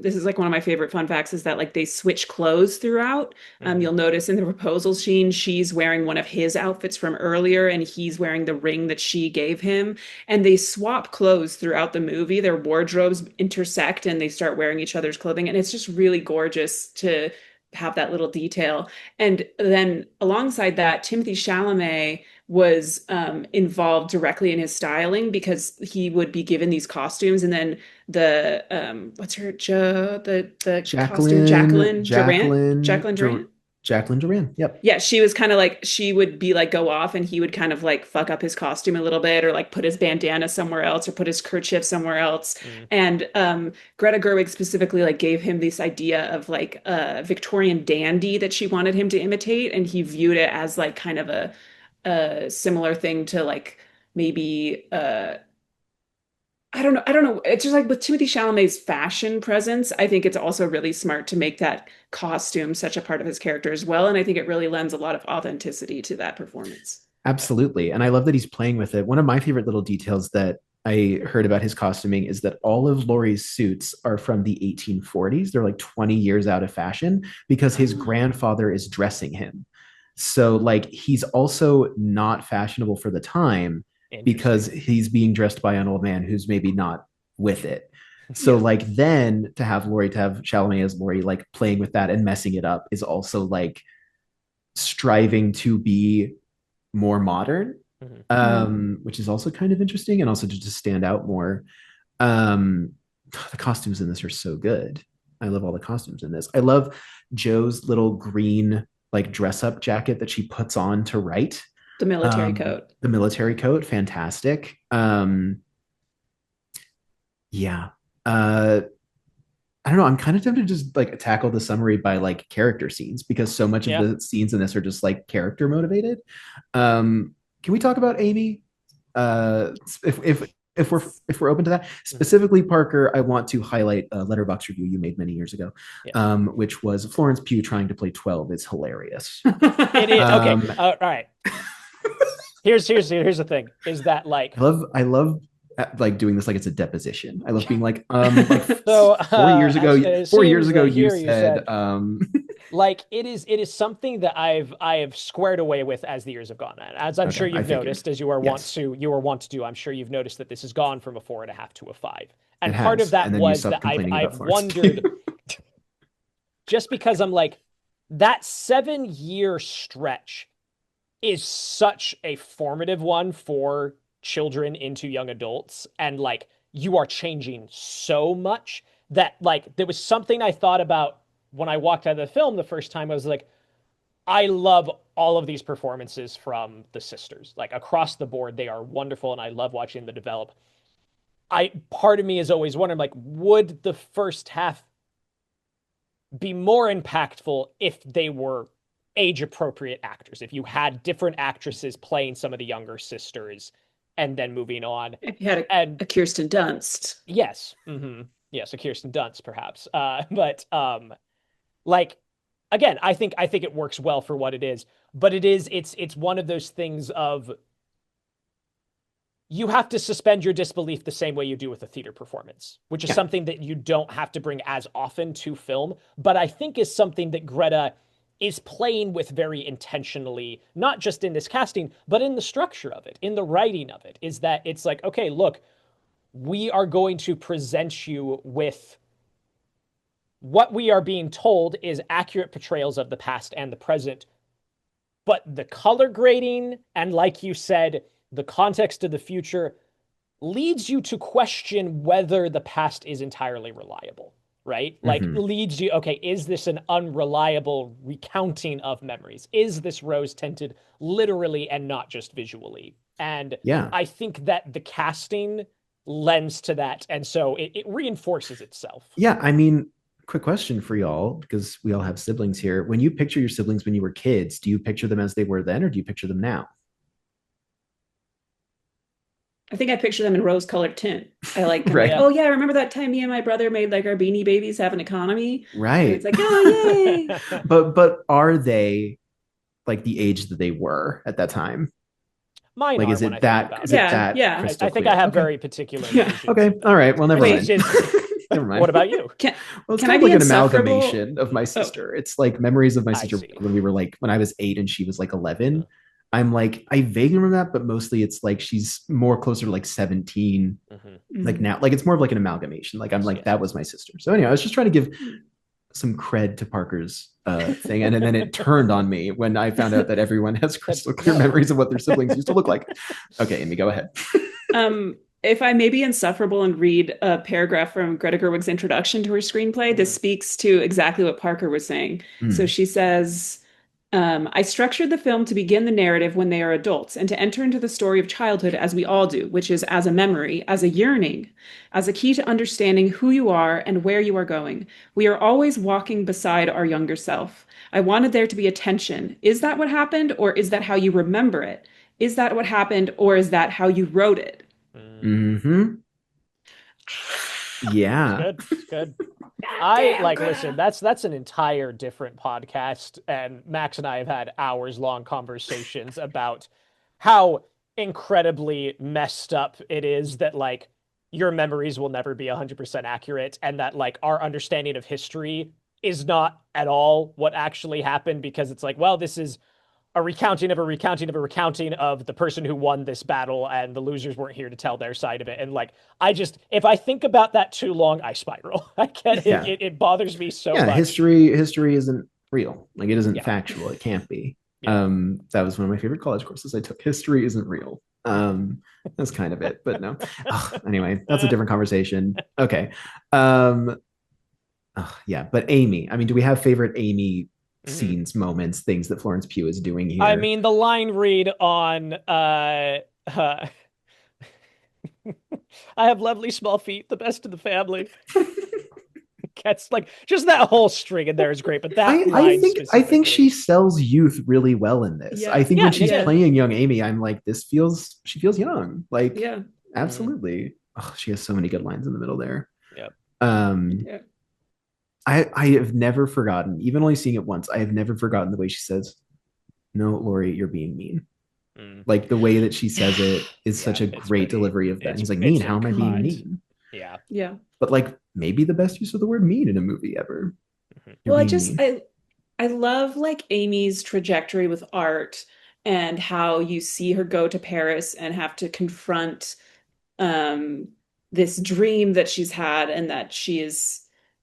this is like one of my favorite fun facts is that like they switch clothes throughout. Mhm. You'll notice in the proposal scene, she's wearing one of his outfits from earlier, and he's wearing the ring that she gave him. And they swap clothes throughout the movie. Their wardrobes intersect and they start wearing each other's clothing. And it's just really gorgeous to have that little detail. And then alongside that, Timothy Chalamet was involved directly in his styling because he would be given these costumes, and then the what's her the costume Jacqueline, Jacqueline Durant. Jacqueline Duran. Yep. Yeah, she was kind of like she would be like go off and he would kind of like fuck up his costume a little bit or like put his bandana somewhere else or put his kerchief somewhere else. Mhm. And Greta Gerwig specifically like gave him this idea of like a Victorian dandy that she wanted him to imitate, and he viewed it as like kind of a similar thing to like maybe I don't know. It's just like with Timothy Chalamet's fashion presence, I think it's also really smart to make that costume such a part of his character as well. And I think it really lends a lot of authenticity to that performance. Absolutely. And I love that he's playing with it. One of my favorite little details that I heard about his costuming is that all of Laurie's suits are from the 1840s. They're like 20 years out of fashion because his Oh, grandfather is dressing him. So, like, he's also not fashionable for the time because Interesting. he's being dressed by an old man who's maybe not with it. So, yeah. like, then to have Chalamet as Laurie, like, playing with that and messing it up is also like striving to be more modern, Mhm. Mm. which is also kind of interesting and also to stand out more. Um, the costumes in this are so good. I love all the costumes in this. I love Joe's little green like dress up jacket that she puts on to write. The military coat. The military coat, fantastic. Yeah. Uh, I don't know. I'm kind of tempted to just like tackle the summary by like character scenes because so much of Yeah. the scenes in this are just like character motivated. Can we talk about Amy? If we're open to that, Mhm. specifically Parker, I want to highlight a letterbox review you made many years ago, Yeah. which was Florence Pugh trying to play 12 is hilarious. It is okay. Um, All right. Here's the thing is that like I love like doing this like it's a deposition. I love being like so 4 years ago, it 4 years seems ago that you here you said said like it is something that I have squared away with as the years have gone on. As I'm okay, sure I you've figured. noticed, as you are wont Yes, to do, I'm sure you've noticed that this has gone from a 4.5 to a 5. it And part of has. that And then you was stopped that I've complaining I've about Florence wondered Pugh. just because I'm like that 7 year stretch is such a formative one for children into young adults, and like you are changing so much that like there was something I thought about when I walked out of the film the first time. I was like, I love all of these performances from the sisters, like across the board they are wonderful and I love watching them develop. I Part of me is always wondering like would the first half be more impactful if they were age appropriate actors, if you had different actresses playing some of the younger sisters and then moving on. If you had And a Kirsten Dunst. yes, yes, a Kirsten Dunst perhaps. But like again, I think it works well for what it is. But it's one of those things of you have to suspend your disbelief the same way you do with a theater performance, which is something that you don't have to bring as often to film, but I think is something that Greta is playing with very intentionally, not just in this casting, but in the structure of it, in the writing of it, is that it's like, okay, look, we are going to present you with what we are being told is accurate portrayals of the past and the present, but the color grading and, like you said, the context of the future leads you to question whether the past is entirely reliable, right? Like leads you, okay, is this an unreliable recounting of memories? Is this rose tinted literally and not just visually? And I think that the casting lends to that. And so it reinforces itself. Yeah. I mean, quick question for y'all, because we all have siblings here. When you picture your siblings when you were kids, do you picture them as they were then, or do you picture them now? I think I picture them in rose-colored tint. I like, right. Oh yeah, I remember that time me and my brother made like our Beanie Babies have an economy. Right. And it's like, oh yay. But are they like the age that they were at that time? Mine like, are is when it that? Is it that? Yeah. I think I have very particular. Okay. All right. Well, never mind. Never mind. What about you? It's kind of like an amalgamation of my sister. It's like memories of my sister when we were like, when I was 8 and she was like 11. I'm like, I vaguely remember that, but mostly it's like she's more closer to like 17. Like now, like it's more of like an amalgamation. Like I'm like, that was my sister. So anyway, I was just trying to give some cred to Parker's thing. And then it turned on me when I found out that everyone has crystal clear memories of what their siblings used to look like. Okay, Amy, go ahead. If I may be insufferable and read a paragraph from Greta Gerwig's introduction to her screenplay, this speaks to exactly what Parker was saying. So she says, I structured the film to begin the narrative when they are adults and to enter into the story of childhood as we all do, which is as a memory, as a yearning, as a key to understanding who you are and where you are going. We are always walking beside our younger self. I wanted there to be a tension. Is that what happened, or is that how you remember it? Is that what happened, or is that how you wrote it? Yeah. It's good. Listen, that's an entire different podcast, and Max and I have had hours-long conversations about how incredibly messed up it is that like your memories will never be 100% accurate, and that like our understanding of history is not at all what actually happened, because it's like, well, this is a recounting of a recounting of a recounting of the person who won this battle, and the losers weren't here to tell their side of it. And like, if I think about that too long, I spiral. I get it. It bothers me so much. History isn't real. Like it isn't factual. It can't be. That was one of my favorite college courses I took. History isn't real. That's kind of it, but no. Anyway, that's a different conversation. Okay. But Amy, I mean, do we have favorite Amy scenes, moments, things that Florence Pugh is doing here? I mean, the line read on I have lovely small feet, the best in the family. That's like just that whole string in there is great, but that I think she sells youth really well in this. I think when she's playing young Amy, I'm like, she feels young. Like, absolutely. She has so many good lines in the middle there. I have never forgotten, even only seeing it once, I have never forgotten the way she says, "No, Lori, you're being mean." Like the way that she says it is such a great delivery of that. He's like, mean? How am I being mean? Yeah. But like maybe the best use of the word mean in a movie ever. Well, I love like Amy's trajectory with art and how you see her go to Paris and have to confront this dream that she's had, and that she is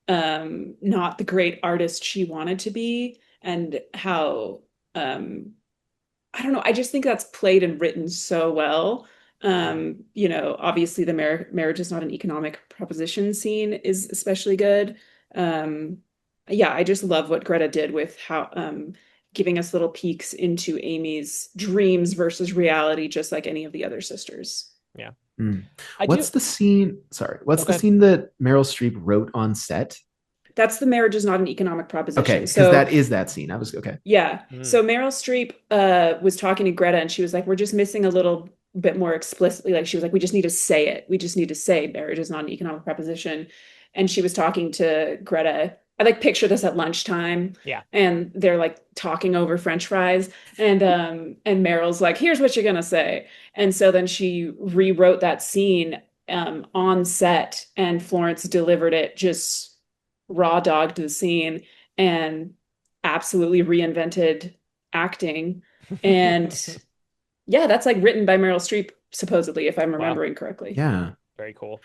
not the great artist she wanted to be, and how I don't know, I just think that's played and written so well. Obviously the marriage is not an economic proposition scene is especially good. I just love what Greta did with how giving us little peeks into Amy's dreams versus reality, just like any of the other sisters. What's the scene that Meryl Streep wrote on set? That's the marriage is not an economic proposition. Okay, because that is that scene. I was okay. Yeah. So Meryl Streep was talking to Greta, and she was like, we're just missing a little bit more explicitly, like she was like, we just need to say it. We just need to say marriage is not an economic proposition. And she was talking to Greta. I like picture this at lunchtime. Yeah. And they're like talking over French fries. And Meryl's like, here's what you're gonna say. And so then she rewrote that scene on set, and Florence delivered it, just raw dogged the scene and absolutely reinvented acting. And yeah, that's like written by Meryl Streep, supposedly, if I'm remembering correctly. Yeah. Very cool.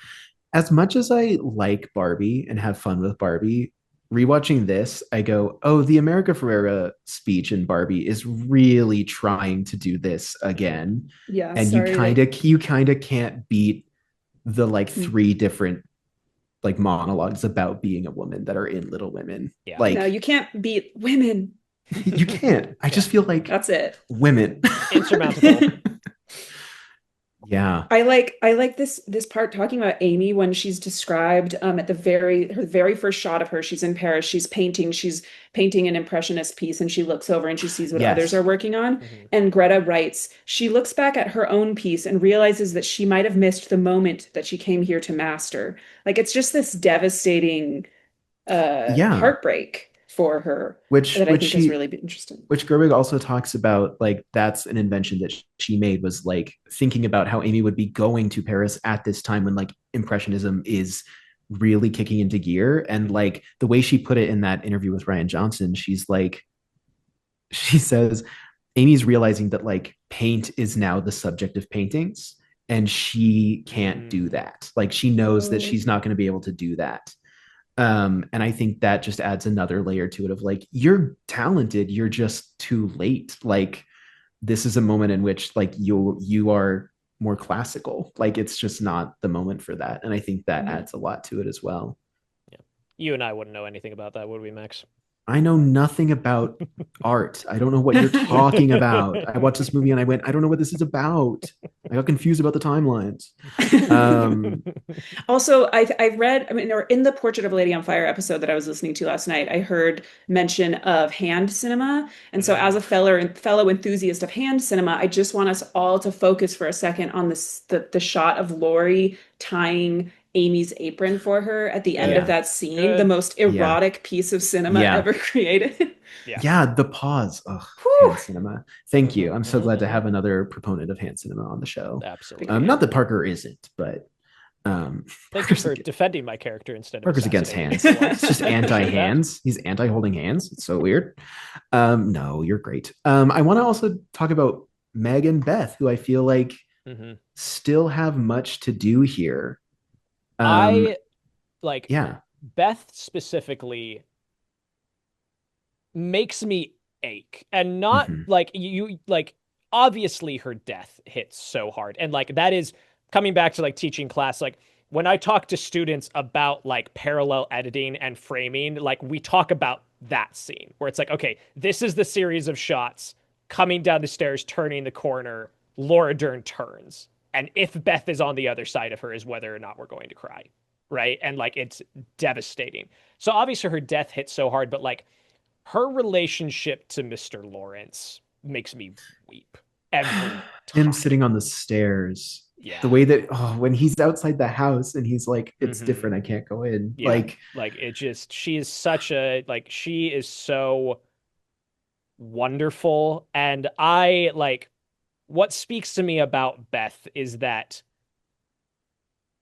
As much as I like Barbie and have fun with Barbie, rewatching this, I go, oh, the America Ferrera speech in Barbie is really trying to do this again. Yeah, And sorry, you kind of can't beat the like three different like monologues about being a woman that are in Little Women. Yeah. Like, no, you can't beat women. you can't. I just feel like That's it. women. Insurmountable. Yeah. I like this part talking about Amy when she's described at her very first shot of her. She's in Paris. She's painting an impressionist piece, and she looks over and she sees what Yes. others are working on. And Greta writes, she looks back at her own piece and realizes that she might have missed the moment that she came here to master. Like, it's just this devastating heartbreak for her, that I think is really interesting. Which Gerwig also talks about, like, that's an invention that she made, was like thinking about how Amy would be going to Paris at this time when like Impressionism is really kicking into gear. And like the way she put it in that interview with Ryan Johnson, she says, Amy's realizing that like paint is now the subject of paintings, and she can't do that. Like, she knows that she's not going to be able to do that. And I think that just adds another layer to it of like, you're talented, you're just too late. Like, this is a moment in which like you are more classical. Like, it's just not the moment for that. And I think that adds a lot to it as well. Yeah. You and I wouldn't know anything about that, would we, Max? I know nothing about art. I don't know what you're talking about. I watched this movie and I went, I don't know what this is about. I got confused about the timelines. Also, I read, I mean, or in the Portrait of a Lady on Fire episode that I was listening to last night, I heard mention of hand cinema. And so as a fellow enthusiast of hand cinema, I just want us all to focus for a second on the shot of Laurie tying Amy's apron for her at the end of that scene, the most erotic piece of cinema ever created. The pause. Hand cinema. Thank you. I'm so glad to have another proponent of hand cinema on the show. Absolutely. Not that Parker isn't, but thank you for defending my character instead of Parker's against hands. It's just anti-hands. He's anti-holding hands. It's so weird. No, you're great. I want to also talk about Meg and Beth, who I feel like still have much to do here. Beth specifically makes me ache, and not like you, like, obviously her death hits so hard, and like that is coming back to like teaching class. Like, when I talk to students about like parallel editing and framing, like we talk about that scene where it's like, okay, this is the series of shots coming down the stairs, turning the corner, Laura Dern turns, and if Beth is on the other side of her is whether or not we're going to cry. Right. And like, it's devastating. So obviously her death hits so hard, but like her relationship to Mr. Lawrence makes me weep every time. Him sitting on the stairs. Yeah. The way that when he's outside the house and he's like, it's different, I can't go in. Yeah. Like it just, she is so wonderful. And what speaks to me about Beth is that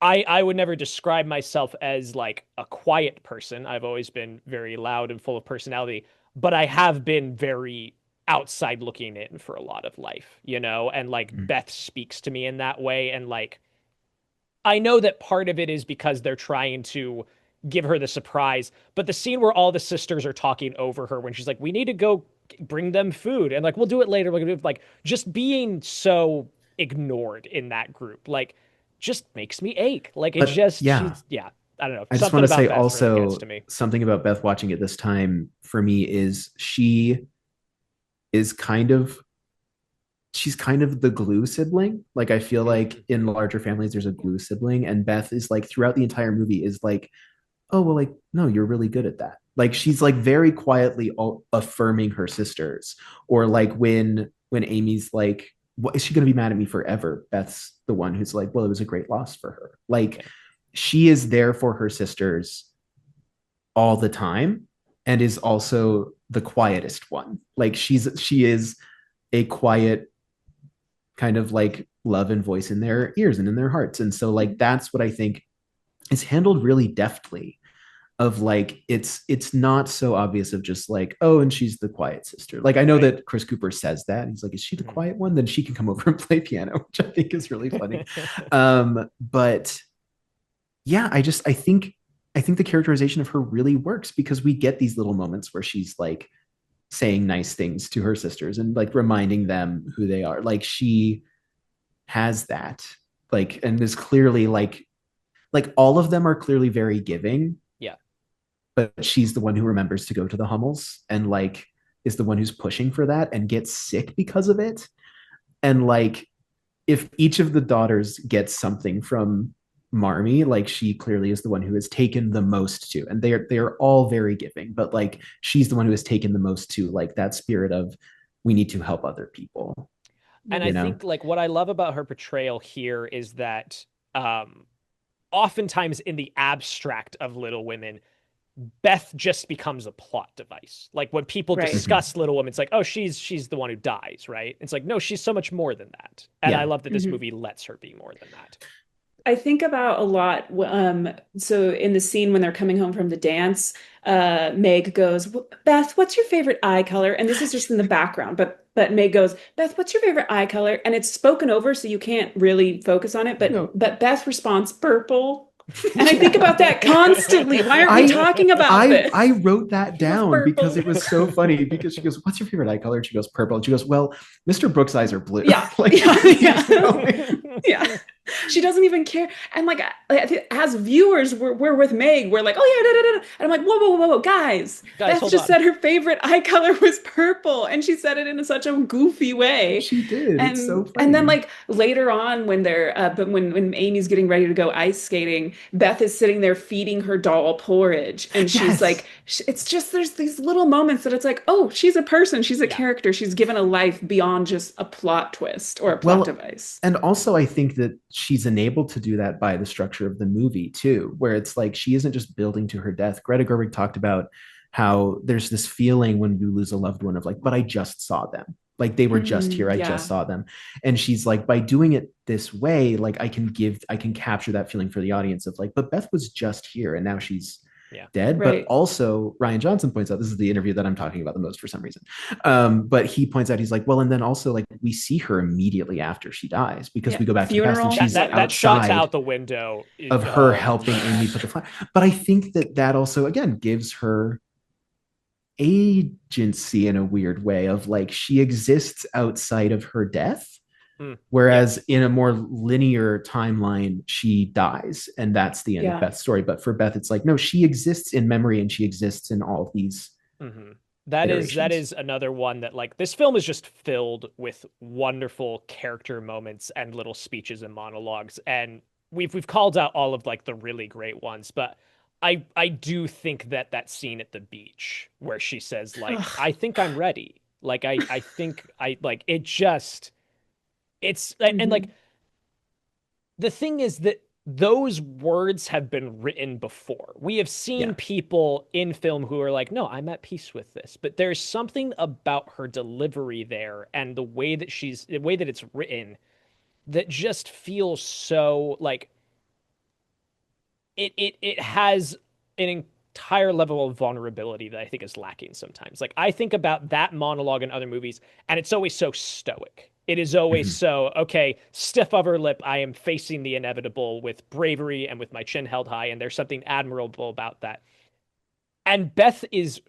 I would never describe myself as like a quiet person. I've always been very loud and full of personality, but I have been very outside looking in for a lot of life, you know? And like Beth speaks to me in that way. And like, I know that part of it is because they're trying to give her the surprise, but the scene where all the sisters are talking over her when she's like, we need to go bring them food. And like, we'll do it later. We're gonna do, like, just being so ignored in that group. Like, just makes me ache. Like, it just, I don't know. I just want to say also really something about Beth watching it this time for me is she's kind of the glue sibling. Like, I feel like in larger families, there's a glue sibling, and Beth is like throughout the entire movie is like, oh, well, like, no, you're really good at that. Like, she's like very quietly affirming her sisters, or like when Amy's like, what is she going to be mad at me forever? Beth's the one who's like, well, it was a great loss for her. Like, she is there for her sisters all the time and is also the quietest one. Like, she is a quiet kind of like love and voice in their ears and in their hearts. And so like that's what I think is handled really deftly, of like it's not so obvious of just like, oh, and she's the quiet sister. Like, I know that Chris Cooper says that he's like, is she the quiet one? Then she can come over and play piano, which I think is really funny. But yeah, I think the characterization of her really works, because we get these little moments where she's like saying nice things to her sisters and like reminding them who they are. Like, she has that, like, and is clearly like all of them are clearly very giving. Yeah. But she's the one who remembers to go to the Hummels and like is the one who's pushing for that and gets sick because of it. And like, if each of the daughters gets something from Marmee, like, she clearly is the one who has taken the most to, and they are all very giving, but like, she's the one who has taken the most to like that spirit of, we need to help other people. And I think like what I love about her portrayal here is that oftentimes in the abstract of Little Women, Beth just becomes a plot device. Like, when people discuss Little Women, it's like, oh, she's the one who dies, right? It's like, no, she's so much more than that. And I love that this movie lets her be more than that. I think about a lot. So in the scene when they're coming home from the dance, Meg goes, Beth, what's your favorite eye color? And this is just in the background, but Meg goes, Beth, what's your favorite eye color? And it's spoken over, so you can't really focus on it. But Beth responds, purple. And I think about that constantly. Why aren't we talking about this? I wrote that down because it was so funny, because she goes, what's your favorite eye color? And she goes, purple. And she goes, well, Mr. Brooks' eyes are blue. Yeah. Like, yeah. She doesn't even care. And like, as viewers, we're with Meg. We're like, oh yeah, da, da, da. And I'm like, whoa, guys. Beth just said her favorite eye color was purple, and she said it in such a goofy way. She did. And, it's so funny. And then like later on, when they're when Amy's getting ready to go ice skating, Beth is sitting there feeding her doll porridge, and she's like, it's just, there's these little moments that it's like, oh, she's a person, she's a character, she's given a life beyond just a plot twist or a plot device. And also, I think that she's enabled to do that by the structure of the movie too, where it's like, she isn't just building to her death. Greta Gerwig talked about how there's this feeling when you lose a loved one of like, but I just saw them. Like, they were just here. I just saw them. And she's like, by doing it this way, like, I can capture that feeling for the audience of like, but Beth was just here and now she's dead. But also, Ryan Johnson points out, this is the interview that I'm talking about the most for some reason. But he points out, he's like, well, and then also like, we see her immediately after she dies, because we go back to the past and she's that shot's out the window of her helping Amy put the fire. But I think that also, again, gives her agency in a weird way of like, she exists outside of her death, whereas in a more linear timeline she dies and that's the end of Beth's story. But for Beth, it's like, no, she exists in memory and she exists in all of these that is another one that like, this film is just filled with wonderful character moments and little speeches and monologues, and we've called out all of like the really great ones, but I do think that scene at the beach where she says like, I think I'm ready. Like, I think I like it just, it's, and like, the thing is that those words have been written before. We have seen people in film who are like, no, I'm at peace with this, but there's something about her delivery there and the way that it's written that just feels so like, it has an entire level of vulnerability that I think is lacking sometimes. Like, I think about that monologue in other movies, and it's always so stoic. It is always so, okay, stiff upper lip, I am facing the inevitable with bravery and with my chin held high, and there's something admirable about that. And Beth is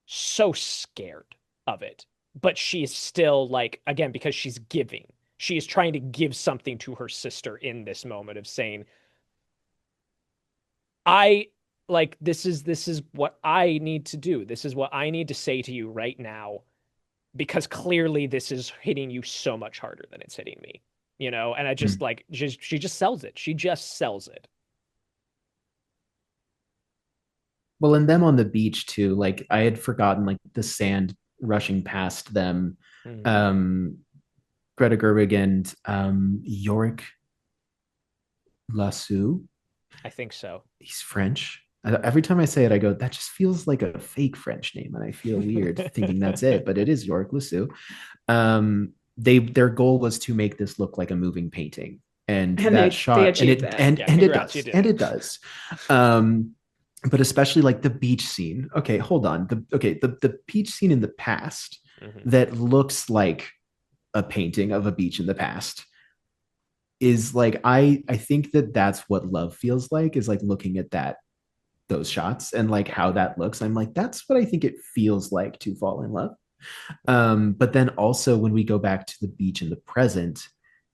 so scared of it, but she is still like, again, because she's giving. She is trying to give something to her sister in this moment of saying, I like, this is what I need to do. This is what I need to say to you right now, because clearly this is hitting you so much harder than it's hitting me, you know? And I just like, she just sells it. She just sells it. Well, and them on the beach too, like, I had forgotten like the sand rushing past them. Greta Gerwig and Yorick Lasso. I think so. He's French. Every time I say it, I go, that just feels like a fake French name, and I feel weird thinking that's it, but it is Yorick Lasso. Their goal was to make this look like a moving painting, and And that they shot, achieved that. Yeah, and it congrats, you does, did and it. it does. But especially like the beach scene. Okay, hold on. The beach scene in the past Mhm. that looks like a painting of a beach in the past is like I think that that's what love feels like, is like looking at that, those shots and like how that looks. I'm like, that's what I think it feels like to fall in love. But then also when we go back to the beach in the present,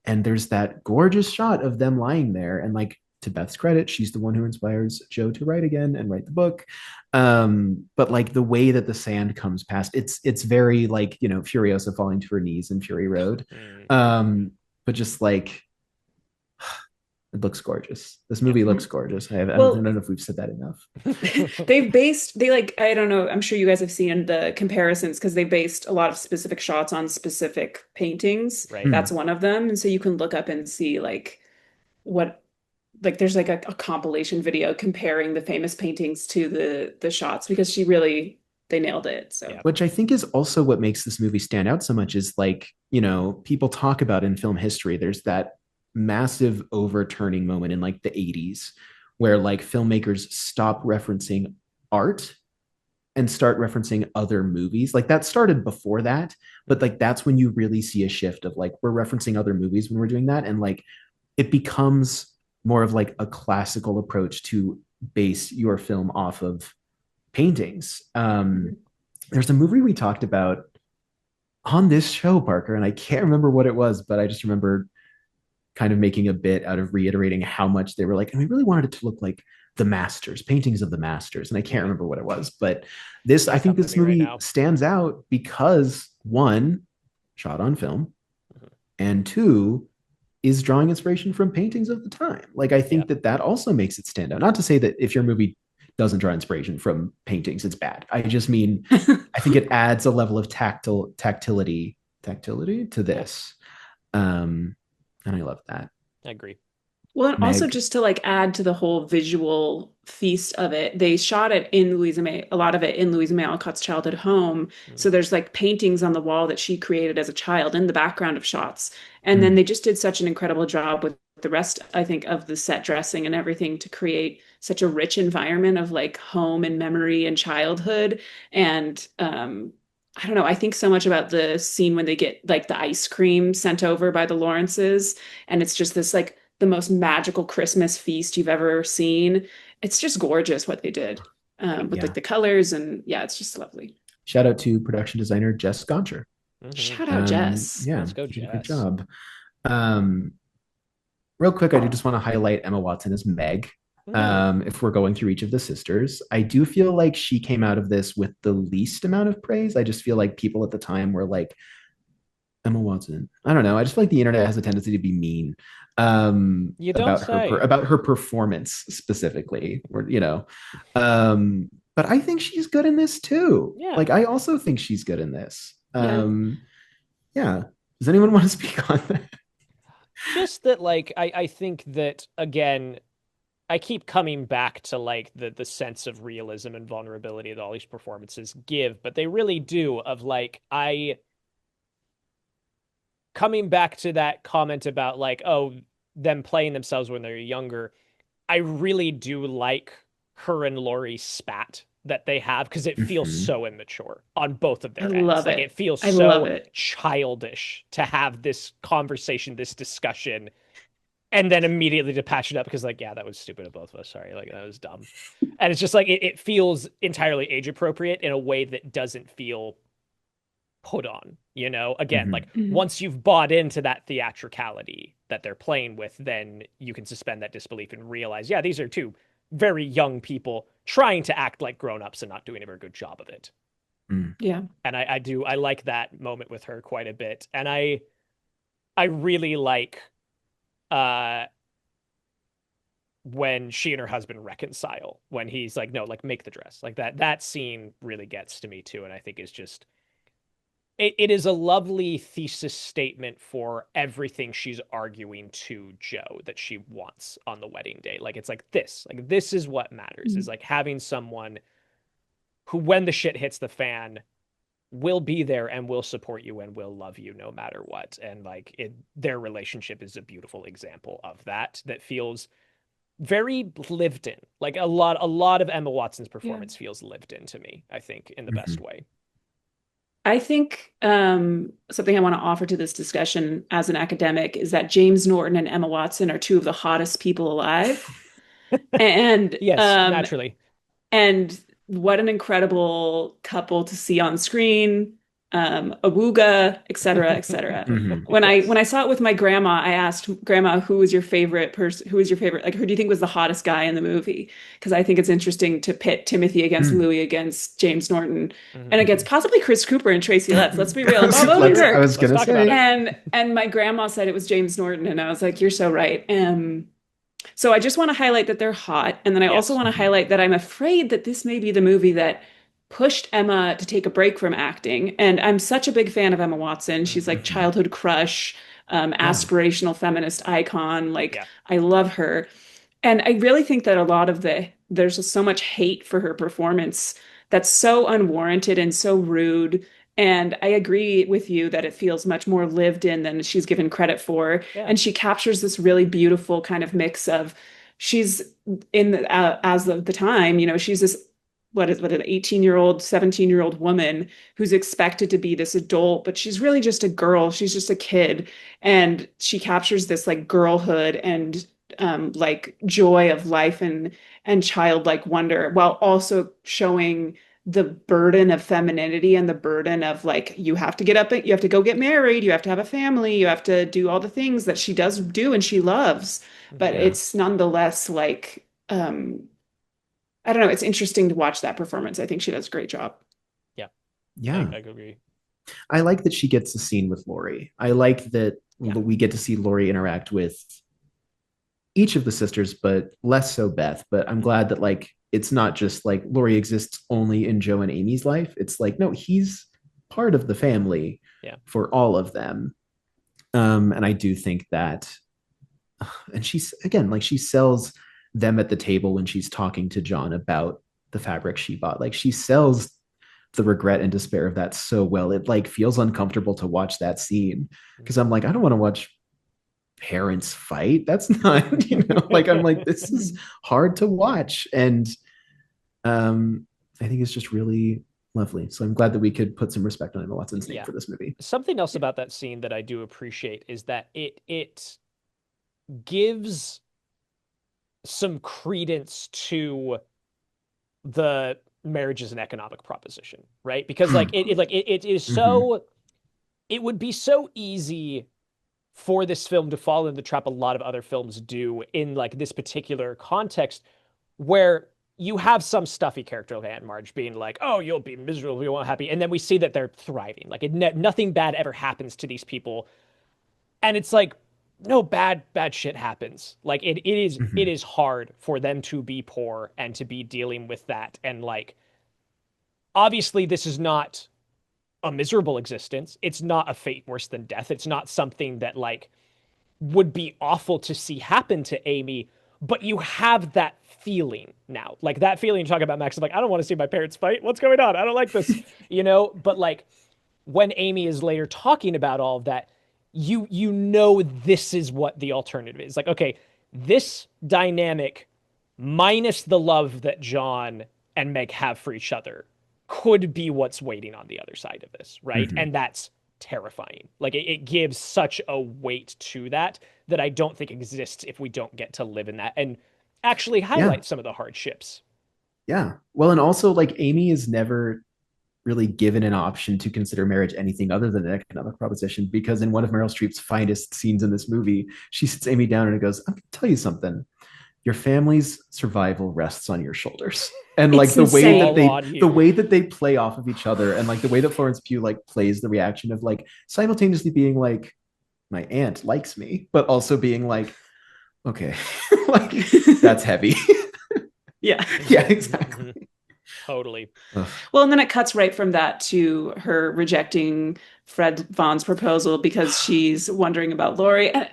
and there's that gorgeous shot of them lying there, and like, to Beth's credit, she's the one who inspires Joe to write again and write the book. But like the way that the sand comes past, it's very like, you know, Furiosa falling to her knees in Fury Road. Mm. But just like, it looks gorgeous. This movie looks gorgeous. I Well, don't know if we've said that enough. they like, I don't know, I'm sure you guys have seen the comparisons because they based a lot of specific shots on specific paintings. Right. That's one of them. And so you can look up and see like what, like there's like a compilation video comparing the famous paintings to the shots because they nailed it. So Yeah. Which I think is also what makes this movie stand out so much, is like, you know, people talk about in film history, there's that massive overturning moment in like the 80s where like filmmakers stop referencing art and start referencing other movies. Like that started before that, but like that's when you really see a shift of like, we're referencing other movies when we're doing that, and like it becomes more of like a classical approach to base your film off of paintings. There's a movie we talked about on this show, Parker, and I can't remember what it was, but I just remember kind of making a bit out of reiterating how much they were like, and we really wanted it to look like the masters, paintings of the masters. And I can't remember what it was, but this, I think this movie stands out because one, shot on film, and two, is drawing inspiration from paintings of the time. Like, I think that also makes it stand out. Not to say that if your movie doesn't draw inspiration from paintings, it's bad. I just mean, I think it adds a level of tactility to this. And I love that. I agree. well, and also just to like add to the whole visual feast of it, they shot it in Louisa May, a lot of it in Louisa May Alcott's childhood home. So there's like paintings on the wall that she created as a child in the background of shots. And then they just did such an incredible job with the rest, I think, of the set dressing and everything to create such a rich environment of like home and memory and childhood. And I don't know, I think so much about the scene when they get like the ice cream sent over by the Lawrences, and it's just this like the most magical Christmas feast you've ever seen. It's just gorgeous what they did with like the colors, and yeah, it's just lovely. Shout out to production designer Jess Goncher. Shout out Jess. Yeah, let's go, Jess. Good job. Real quick, I do just want to highlight Emma Watson as Meg. If we're going through each of the sisters, I do feel like she came out of this with the least amount of praise. I just feel like people at the time were like, Emma Watson. I don't know. I just feel like the internet has a tendency to be mean You don't say. about her performance specifically, or you know. But I think she's good in this too. Yeah. Like I also think she's good in this. Yeah. Yeah. Does anyone want to speak on that? Just that, like, I think that again, I keep coming back to like the sense of realism and vulnerability that all these performances give, but they really do, of like coming back to that comment about like, oh, them playing themselves when they're younger. I really do like her and Laurie's spat that they have, because it feels so immature on both of their ends. love like it. it feels I so love it. childish to have this conversation, this discussion, and then immediately to patch it up because like, yeah, that was stupid of both of us. Sorry, like that was dumb. And it's just like it feels entirely age appropriate in a way that doesn't feel put on, you know? Again, like once you've bought into that theatricality that they're playing with, then you can suspend that disbelief and realize, yeah, these are two very young people trying to act like grown-ups and not doing a very good job of it. Yeah. And I like that moment with her quite a bit. And I really like when she and her husband reconcile, when he's like, no, like make the dress. Like that scene really gets to me too, and I think is just it is a lovely thesis statement for everything she's arguing to Joe that she wants on the wedding day. Like, it's like this is what matters, is like having someone who, when the shit hits the fan, will be there and will support you and will love you no matter what. And like their relationship is a beautiful example of that feels very lived in. Like a lot of Emma Watson's performance feels lived in to me, I think, in the best way. I think something I want to offer to this discussion as an academic is that James Norton and Emma Watson are two of the hottest people alive. And yes, naturally. And what an incredible couple to see on screen. Awooga, et cetera, et cetera. When I saw it with my grandma, I asked Grandma, who was your favorite person? Who was your favorite? Like, who do you think was the hottest guy in the movie? Because I think it's interesting to pit Timothy against Louis against James Norton and against possibly Chris Cooper and Tracy Letts. Let's be real. I was going to say. And my grandma said it was James Norton, and I was like, you're so right. So I just want to highlight that they're hot, and then I also want to highlight that I'm afraid that this may be the movie that pushed Emma to take a break from acting. And I'm such a big fan of Emma Watson. She's like childhood crush, aspirational feminist icon. I love her. And I really think that there's just so much hate for her performance that's so unwarranted and so rude. And I agree with you that it feels much more lived in than she's given credit for. Yeah. And she captures this really beautiful kind of mix of, she's in the, as of the time, she's this, what an 18-year-old, 17-year-old woman who's expected to be this adult, but she's really just a girl. She's just a kid. And she captures this like girlhood and like joy of life and childlike wonder, while also showing the burden of femininity and the burden of like, you have to get up, you have to go get married, you have to have a family, you have to do all the things that she does do and she loves. But it's nonetheless like, I don't know. It's interesting to watch that performance. I think she does a great job. Yeah. I agree. I like that she gets a scene with Laurie. I like that we get to see Laurie interact with each of the sisters, but less so Beth. But I'm glad that like, it's not just like Laurie exists only in Joe and Amy's life. It's like, no, he's part of the family for all of them. And I do think that, and she's, again, like she sells them at the table when she's talking to John about the fabric she bought. Like she sells the regret and despair of that so well. It like feels uncomfortable to watch that scene because I'm like, I don't want to watch parents fight. That's not, like I'm like, this is hard to watch. And I think it's just really lovely. So I'm glad that we could put some respect on Emma Watson's name for this movie. Something else about that scene that I do appreciate is that it gives some credence to the marriage as an economic proposition, right? Because like it is so, it would be so easy for this film to fall in the trap a lot of other films do in like this particular context, where you have some stuffy character like Aunt Marge being like, oh, you'll be miserable, you won't happy, and then we see that they're thriving. Like nothing bad ever happens to these people, and it's like, no, bad shit happens. Like it is hard for them to be poor and to be dealing with that. And like, obviously this is not a miserable existence. It's not a fate worse than death. It's not something that like would be awful to see happen to Amy, but you have that feeling now. Like that feeling you talk about, Max, of like, I don't want to see my parents fight. What's going on? I don't like this, but like when Amy is later talking about all of that, you know this is what the alternative is. Like, okay, this dynamic minus the love that John and Meg have for each other could be what's waiting on the other side of this, right? And that's terrifying. Like it gives such a weight to that I don't think exists if we don't get to live in that and actually highlight some of the hardships. Yeah. Well, and also like Amy is never really given an option to consider marriage anything other than an economic proposition, because in one of Meryl Streep's finest scenes in this movie, she sits Amy down and goes, I'm going to tell you something. Your family's survival rests on your shoulders. And like the way that they play off of each other, and like the way that Florence Pugh like plays the reaction of like simultaneously being like, my aunt likes me, but also being like, okay, like that's heavy. Yeah, exactly. Totally. Ugh. Well, and then it cuts right from that to her rejecting Fred Vaughn's proposal because she's wondering about Lori. And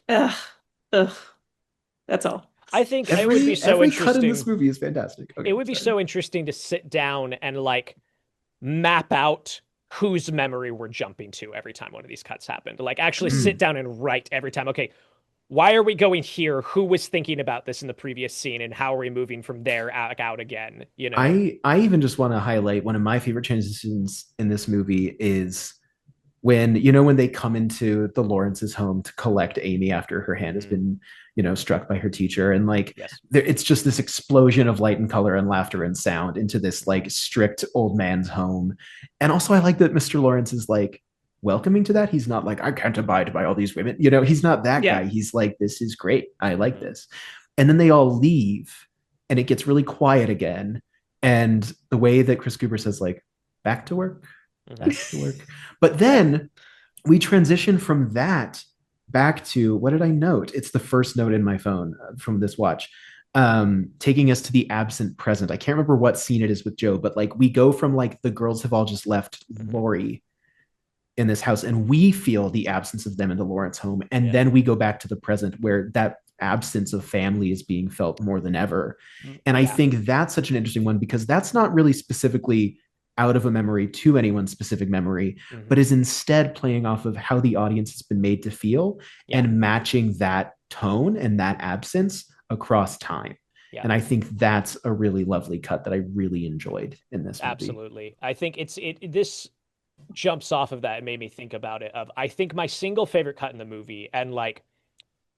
ugh, ugh, that's all. I think it would be so every cut in interesting. this movie is fantastic. Okay, It would be sorry. so interesting to sit down and like map out whose memory we're jumping to every time one of these cuts happened. Like actually sit down and write every time. Okay, why are we going here? Who was thinking about this in the previous scene, and how are we moving from there out again? You know, I even just want to highlight one of my favorite transitions in this movie is when when they come into the Lawrence's home to collect Amy after her hand has been struck by her teacher, and like yes, it's just this explosion of light and color and laughter and sound into this like strict old man's home. And also I like that Mr. Lawrence is like welcoming to that. He's not like, I can't abide by all these women, he's not that Yeah. guy. He's like, this is great, I like this. And then they all leave and it gets really quiet again, and the way that Chris Cooper says like, back to work, back to work. But then we transition from that back to, what did I note? It's the first note in my phone from this watch, taking us to the absent present. I can't remember what scene it is with Joe, but like we go from like the girls have all just left Lori in this house, and we feel the absence of them in the Lawrence home, and then we go back to the present where that absence of family is being felt more than ever. And I think that's such an interesting one, because that's not really specifically out of a memory to anyone's specific memory, but is instead playing off of how the audience has been made to feel and matching that tone and that absence across time. And I think that's a really lovely cut that I really enjoyed in this movie. Absolutely. I think this jumps off of that and made me think about it. I think my single favorite cut in the movie, and like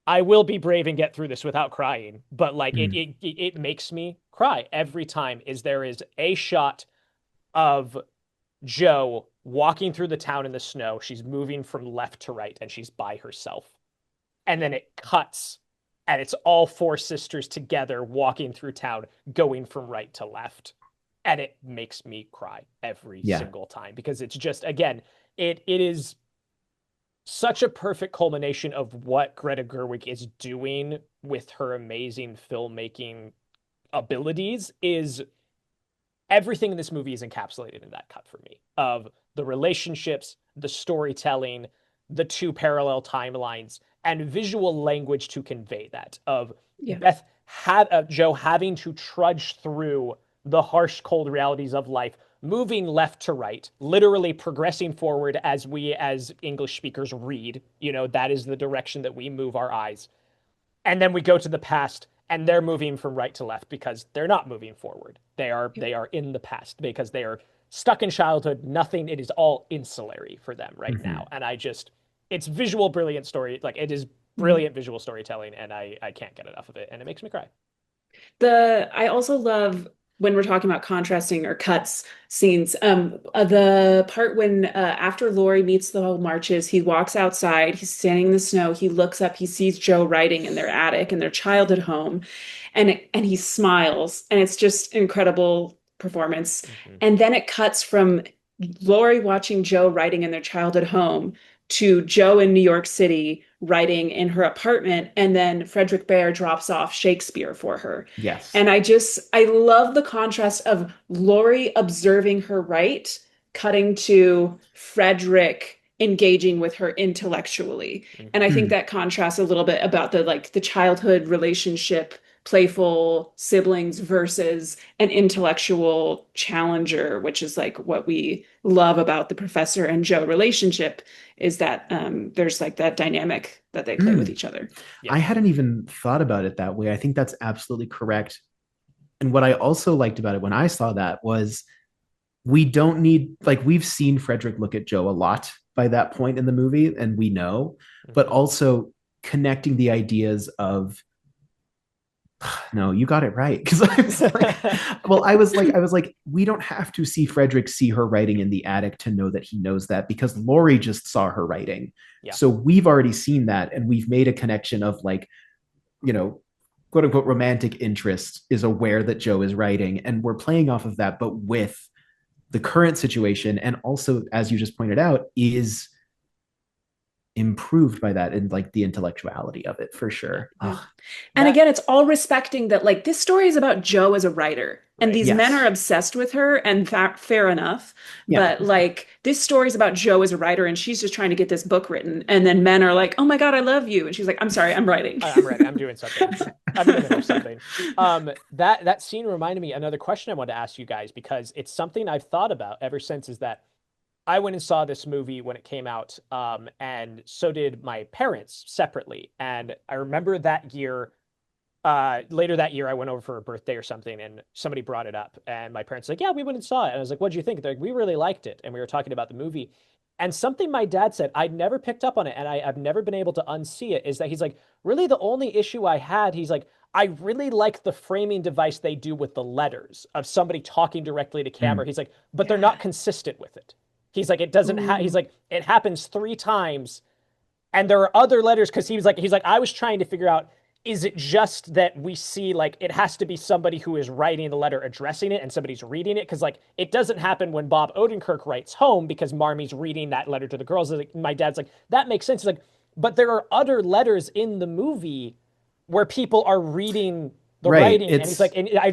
I will be brave and get through this without crying, but like it makes me cry every time, is there is a shot of Joe walking through the town in the snow. She's moving from left to right and she's by herself. And then it cuts and it's all four sisters together walking through town, going from right to left. And it makes me cry every single time, because it's just, again, it is such a perfect culmination of what Greta Gerwig is doing with her amazing filmmaking abilities. Is everything in this movie is encapsulated in that cut for me, of the relationships, the storytelling, the two parallel timelines, and visual language to convey that, of Beth Joe having to trudge through the harsh, cold realities of life, moving left to right, literally progressing forward as we as English speakers read. That is the direction that we move our eyes. And then we go to the past, and they're moving from right to left because they're not moving forward. They are in the past because they are stuck in childhood. Nothing, it is all insulary for them right now. And it's visual, brilliant story. Like, it is brilliant visual storytelling, and I can't get enough of it, and it makes me cry. I also love, when we're talking about contrasting or cuts scenes, the part when after Lori meets the Marches, he walks outside, he's standing in the snow, he looks up, he sees Joe writing in their attic in their childhood home, and he smiles, and it's just an incredible performance. And then it cuts from Lori watching Joe writing in their childhood home to Joe in New York City writing in her apartment, and then Frederick Bear drops off Shakespeare for her. Yes. And I love the contrast of Lori observing her write, cutting to Frederick engaging with her intellectually. And I think that contrasts a little bit about the childhood relationship, playful siblings versus an intellectual challenger, which is like what we love about the professor and Joe relationship, is that there's like that dynamic that they play with each other. I hadn't even thought about it that way. I think that's absolutely correct. And what I also liked about it when I saw that was, we don't need, like, we've seen Frederick look at Joe a lot by that point in the movie, and we know, but also connecting the ideas of, no, you got it right. Because I was like, we don't have to see Frederick see her writing in the attic to know that he knows that, because Lori just saw her writing. Yeah. So we've already seen that, and we've made a connection of, like, quote unquote romantic interest is aware that Joe is writing, and we're playing off of that, but with the current situation. And also, as you just pointed out, is improved by that and like the intellectuality of it for sure. Yeah. And again, it's all respecting that like this story is about Jo as a writer. And Right. these Yes. men are obsessed with her, and fair enough. Yeah. But like this story is about Jo as a writer, and she's just trying to get this book written. And then men are like, "Oh my God, I love you," and she's like, "I'm sorry, I'm writing." I'm ready. I'm doing something. I'm in the middle of something. That scene reminded me another question I wanted to ask you guys, because it's something I've thought about ever since. Is that I went and saw this movie when it came out, and so did my parents separately. And I remember that year. Later that year, I went over for a birthday or something, and somebody brought it up, and my parents were like, "Yeah, we went and saw it." And I was like, "What'd you think?" They're like, "We really liked it," and we were talking about the movie. And something my dad said, I'd never picked up on it, and I've never been able to unsee it, is that he's like, really the only issue I had, he's like, I really like the framing device they do with the letters of somebody talking directly to camera. He's like, but they're not consistent with it. He's like, it doesn't he's like, it happens 3 times, and there are other letters, because he's like, I was trying to figure out, is it just that we see like it has to be somebody who is writing the letter addressing it and somebody's reading it? Because like it doesn't happen when Bob Odenkirk writes home because Marmie's reading that letter to the girls. Like, my dad's like, that makes sense. He's like, but there are other letters in the movie where people are reading the writing. And he's like, and I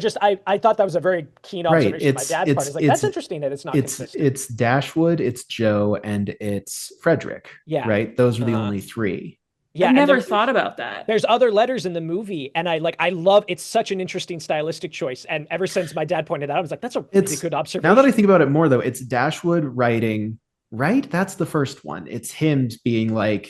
thought that was a very keen observation on my dad's part. He's like, that's interesting that it's not consistent. It's Dashwood, it's Jo, and it's Frederick. Yeah. Right? Those are the only 3. Yeah, I never thought about that. There's other letters in the movie, and I love it's such an interesting stylistic choice. And ever since my dad pointed out, I was like, that's a really good observation. Now that I think about it more, though, it's Dashwood writing, right? That's the first one. It's him being like,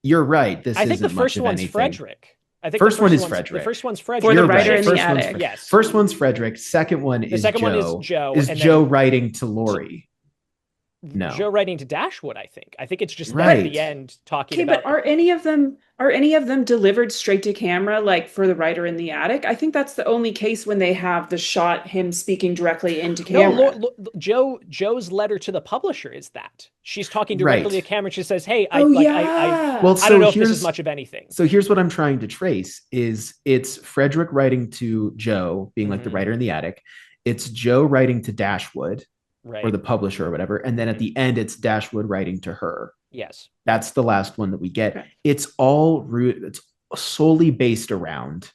"You're right. This." I think the first one's Frederick. I think first one is Frederick. The first one's Frederick. For the writer in the attic. Yes. First one's Frederick. Second one is Jo. Is Jo writing to Laurie? No. Jo writing to Dashwood, I think. I think it's just at the end talking about. Okay, but are any of them delivered straight to camera, like for the writer in the attic? I think that's the only case when they have the shot him speaking directly into camera. No, Jo's letter to the publisher is that. She's talking directly to camera. She says, "Hey, I don't know if this is much of anything." So here's what I'm trying to trace: is it's Frederick writing to Jo, being like the writer in the attic. It's Jo writing to Dashwood. Right. Or the publisher or whatever. And then at the end, it's Dashwood writing to her. Yes. That's the last one that we get. Okay. It's solely based around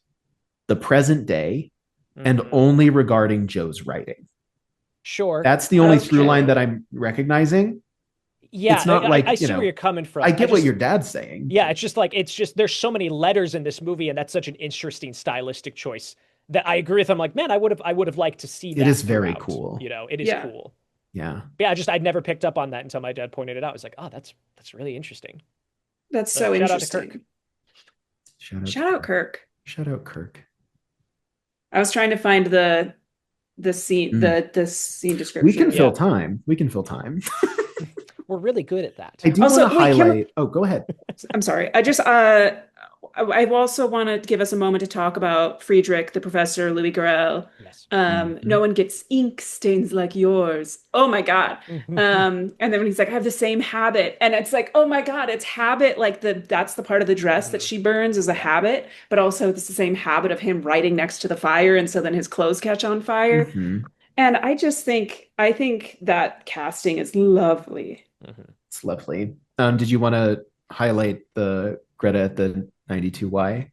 the present day and only regarding Jo's writing. Sure. That's the only through line that I'm recognizing. Yeah. It's not like, I see where you're coming from. I get what your dad's saying. Yeah. It's just there's so many letters in this movie, and that's such an interesting stylistic choice that I agree with. I'm like, man, I would have liked to see that. It is very cool. You know, it is cool. Yeah. Yeah, I'd never picked up on that until my dad pointed it out. I was like, oh, that's really interesting. That's so interesting. Shout out Kirk. Shout out Kirk. I was trying to find the scene the scene description. We can fill time. We're really good at that. I do want to highlight. Oh, go ahead. I'm sorry. I also want to give us a moment to talk about Friedrich, the professor, Louis Garrel. Yes. No one gets ink stains like yours. Oh my God. And then when he's like, I have the same habit. And it's like, oh my God, it's habit. Like that's the part of the dress that she burns is a habit, but also it's the same habit of him writing next to the fire. And so then his clothes catch on fire. And I think that casting is lovely. It's lovely. Did you want to highlight the Greta at the 92Y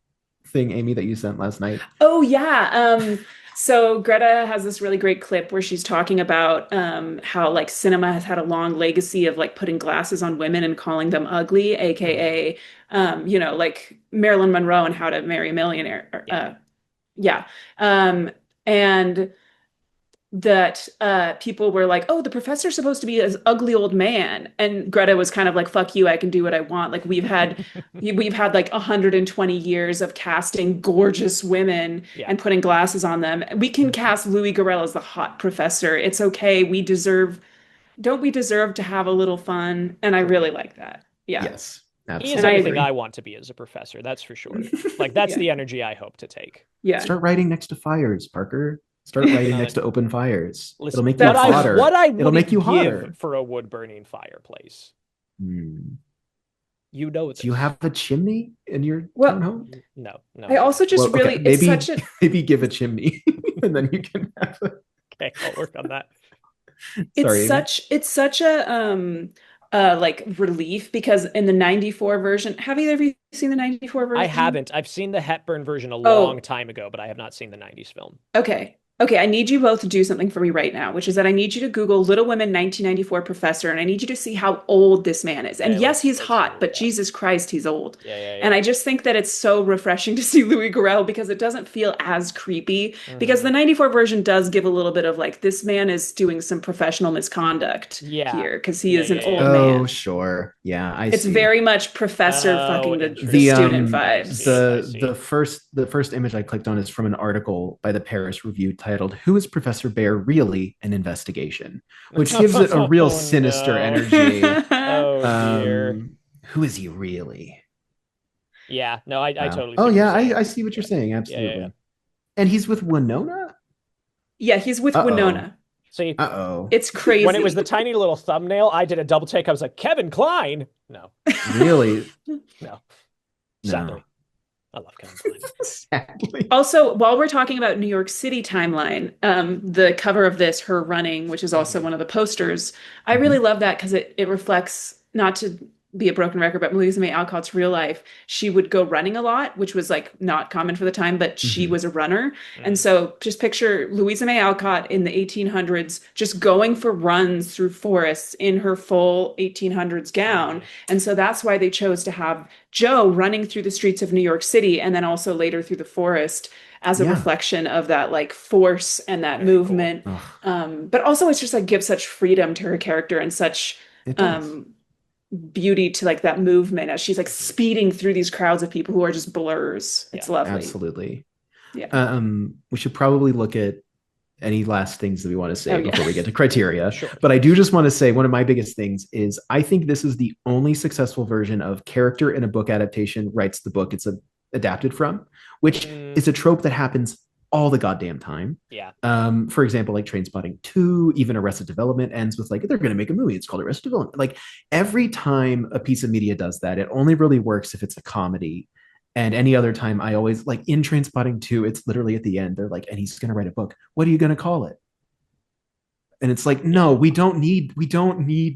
thing, Amy, that you sent last night? Oh yeah. So Greta has this really great clip where she's talking about how like cinema has had a long legacy of like putting glasses on women and calling them ugly, aka like Marilyn Monroe and How to Marry a Millionaire. And that people were like, oh, the professor's supposed to be an ugly old man. And Greta was kind of like, fuck you, I can do what I want. Like we've had like 120 years of casting gorgeous women and putting glasses on them. We can cast Louis Garrel as the hot professor. It's okay. Don't we deserve to have a little fun? And I really like that. Yeah. Yes. Absolutely. He is everything I want to be as a professor. That's for sure. Like that's the energy I hope to take. Yeah. Start writing next to fires, Parker. Start writing next to open fires. Listen, it'll make you hotter. It'll make you hotter for a wood burning fireplace. You know this. Do you have a chimney in your townhome? No. I also just maybe give a chimney and then you can have Okay, I'll work on that. It's such a like relief, because in the 94 version, have either of you seen the 94 version? I haven't. I've seen the Hepburn version a Oh. long time ago, but I have not seen the 90s film. Okay. Okay, I need you both to do something for me right now, which is that I need you to Google Little Women 1994 professor, and I need you to see how old this man is. And Okay, yes, he's let's hot, do but that. Jesus Christ, he's old. Yeah. And I just think that it's so refreshing to see Louis Garrel because it doesn't feel as creepy. Because the 94 version does give a little bit of like, this man is doing some professional misconduct here because he is an old man. Oh, sure. Yeah, It's see. very much professor fucking the student vibes. The first image I clicked on is from an article by the Paris Review titled "Who is Professor Bear Really? An Investigation," which gives it a real sinister energy. Oh dear. Who is he really? Yeah, no, I totally. Oh yeah, I see what you're saying. Absolutely. Yeah. And he's with Winona? Yeah, he's with Winona. See, it's crazy. When it was the tiny little thumbnail, I did a double take. I was like, Kevin Kline? No. Really? No. Sadly. I love Kevin Kline. Sadly. Also, while we're talking about New York City timeline, the cover of this, her running, which is also one of the posters, I really love that because it reflects, not to be a broken record, but Louisa May Alcott's real life. She would go running a lot, which was like not common for the time, but she was a runner. And so just picture Louisa May Alcott in the 1800s, just going for runs through forests in her full 1800s gown. And so that's why they chose to have Jo running through the streets of New York City and then also later through the forest as a reflection of that like force and that movement. Cool. But also it's just like gives such freedom to her character and such beauty to like that movement as she's like speeding through these crowds of people who are just blurs. It's lovely. Absolutely. Yeah. We should probably look at any last things that we want to say before we get to criteria. Sure. But I do just want to say one of my biggest things is I think this is the only successful version of character in a book adaptation writes the book it's adapted from, which is a trope that happens all the goddamn time. Yeah. For example, like Trainspotting 2, even Arrested Development ends with like, they're going to make a movie. It's called Arrested Development. Like every time a piece of media does that, it only really works if it's a comedy. And any other time I always like in Trainspotting 2, it's literally at the end. They're like, and he's going to write a book. What are you going to call it? And it's like, no, we don't need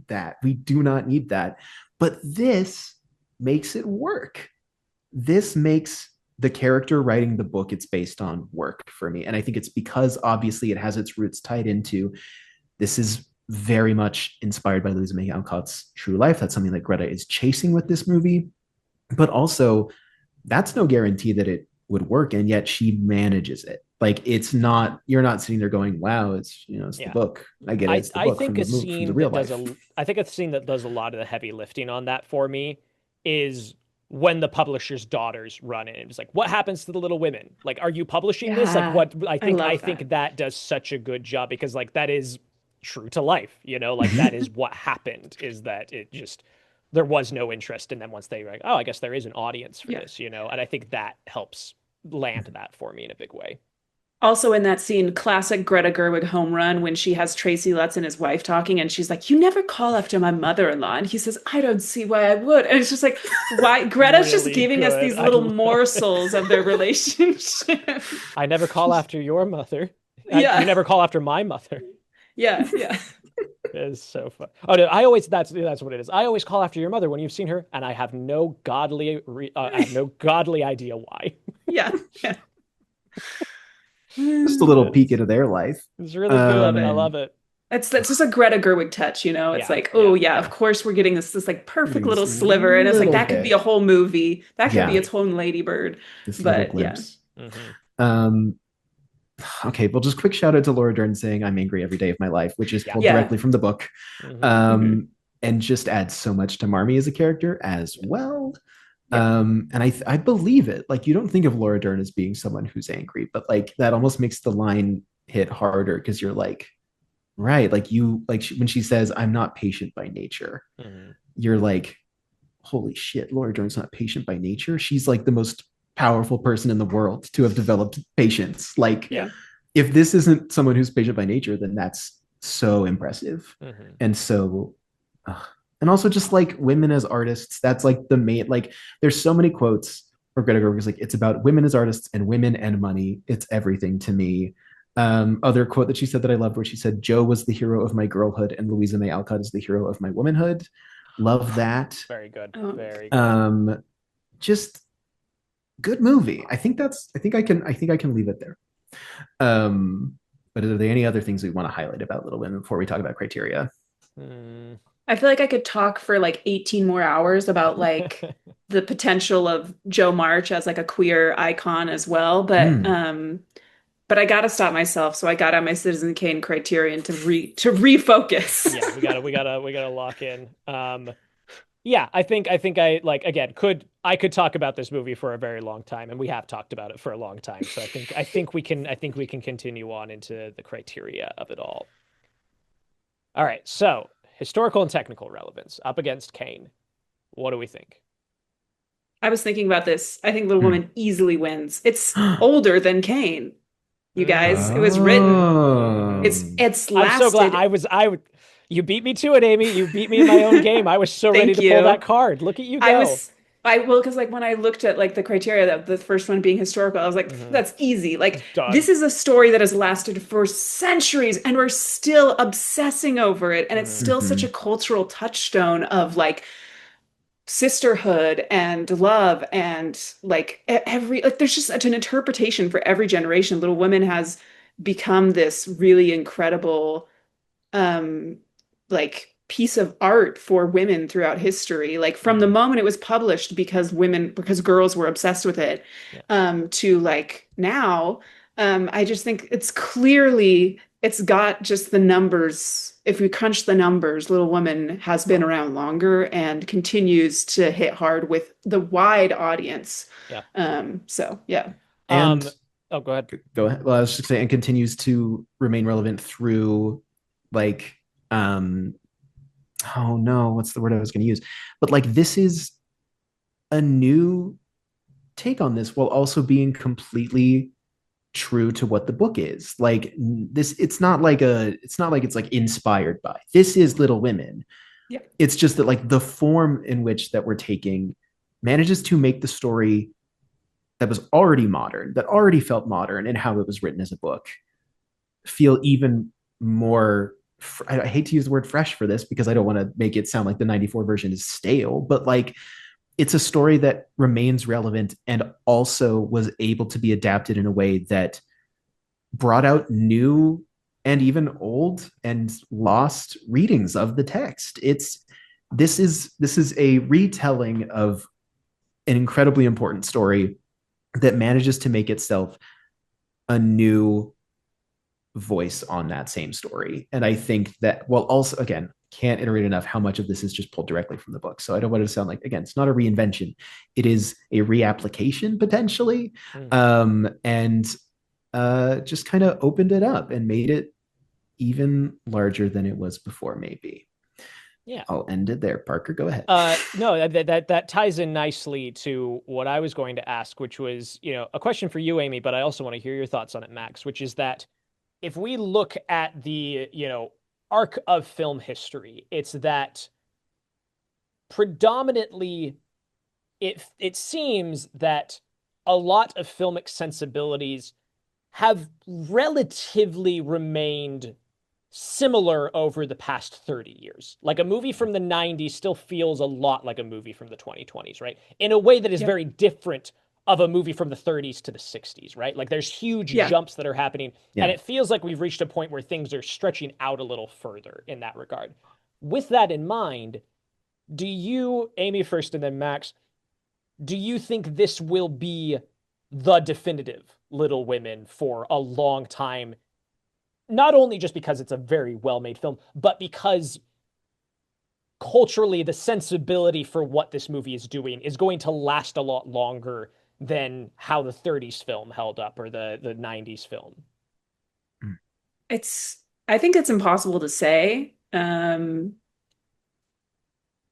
that. We do not need that. But this makes it work. This makes the character writing the book it's based on work for me. And I think it's because obviously it has its roots tied into, this is very much inspired by Louisa May Alcott's true life. That's something that Greta is chasing with this movie. But also, that's no guarantee that it would work. And yet she manages it. Like it's not, you're not sitting there going, wow, it's the book. I get it. It's the book from the real life. I think a scene that does a lot of the heavy lifting on that for me is when the publisher's daughters run in. It's like, what happens to the Little Women? Like, are you publishing this? Like, what? I think that does such a good job because like that is true to life, like that is what happened, is that it just, there was no interest. And then once they were like, oh, I guess there is an audience for this, and I think that helps land that for me in a big way. Also in that scene, classic Greta Gerwig home run when she has Tracy Letts and his wife talking and she's like, you never call after my mother-in-law. And he says, I don't see why I would. And it's just like, why? Greta's really just giving us these little morsels of their relationship. I never call after your mother. You never call after my mother. Yeah. It is so fun. Oh no, that's what it is. I always call after your mother when you've seen her, and I have no godly idea why. Yeah. Just a little peek into their life. It's really good. I love it. That's just a Greta Gerwig touch, It's like, of course we're getting this like perfect little sliver, and it's like that could be a whole movie. That could be its own Lady Bird. But okay, well, just quick shout out to Laura Dern saying I'm angry every day of my life, which is pulled directly from the book. And just adds so much to Marmee as a character as well. And I believe it. Like, you don't think of Laura Dern as being someone who's angry, but like that almost makes the line hit harder because you're like, right, like when she says I'm not patient by nature, you're like, holy shit, Laura Dern's not patient by nature. She's like the most powerful person in the world to have developed patience. Like, if this isn't someone who's patient by nature, then that's so impressive. And so and also just like women as artists, that's like the main, like there's so many quotes where Greta Gerwig is like, it's about women as artists and women and money. It's everything to me. Other quote that she said that I loved, where she said, Jo was the hero of my girlhood and Louisa May Alcott is the hero of my womanhood. Love that. Very good. Oh. Very good. Just good movie. I think I can leave it there. But are there any other things we want to highlight about Little Women before we talk about criteria? I feel like I could talk for like 18 more hours about like the potential of Jo March as like a queer icon as well, but I gotta stop myself, so I got on my Citizen Kane criterion to refocus. Yeah, we gotta lock in. Yeah, I think I like again could talk about this movie for a very long time, and we have talked about it for a long time. So I think we can continue on into the criteria of it all. All right, so historical and technical relevance up against Kane. What do we think? I was thinking about this. I think Little Woman easily wins. It's older than Kane, you guys. It was written. It's I'm so glad lasted. you beat me to it, Amy. You beat me in my own game. I was so ready Thank to pull that you. card. Look at you I go. was I will because like when I looked at like the criteria that the first one being historical, I was like, Mhm. that's easy. Like Done. this is a story that has lasted for centuries and we're still obsessing over it. And it's Mhm. still such a cultural touchstone of like sisterhood and love and like every like there's just such an interpretation for every generation. Little Women has become this really incredible um like piece of art for women throughout history, like from the Mhm. moment it was published because girls were obsessed with it, Yeah. to like now. I just think it's got just the numbers. If we crunch the numbers, Little Woman has been around longer and continues to hit hard with the wide audience. Yeah. So yeah. Um, And oh, go ahead. go ahead. Well, I was just saying, and continues to remain relevant through like, oh no, what's the word I was going to use? But like, this is a new take on this while also being completely true to what the book is. Like this, it's not like it's like inspired by. This is Little Women. Yeah. It's just that like the form in which that we're taking manages to make the story that was already modern, that already felt modern in how it was written as a book, feel even more. I hate to use the word fresh for this because I don't want to make it sound like the 94 version is stale, but like it's a story that remains relevant and also was able to be adapted in a way that brought out new and even old and lost readings of the text. This is a retelling of an incredibly important story that manages to make itself a new voice on that same story. And I think that, well, also, again, can't iterate enough how much of this is just pulled directly from the book. So I don't want it to sound like, again, it's not a reinvention. It is a reapplication potentially. And just kind of opened it up and made it even larger than it was before, maybe. Yeah. I'll end it there. Parker, go ahead. No, that ties in nicely to what I was going to ask, which was, a question for you, Amy, but I also want to hear your thoughts on it, Max, which is that if we look at the, arc of film history, it's that predominantly it seems that a lot of filmic sensibilities have relatively remained similar over the past 30 years. Like a movie from the 90s still feels a lot like a movie from the 2020s, right? In a way that is very different of a movie from the 30s to the 60s, right? Like there's huge jumps that are happening. And it feels like we've reached a point where things are stretching out a little further in that regard. With that in mind, do you, Amy first and then Max, do you think this will be the definitive Little Women for a long time? Not only just because it's a very well-made film, but because culturally the sensibility for what this movie is doing is going to last a lot longer than how the 30s film held up or the 90s film. I think it's impossible to say.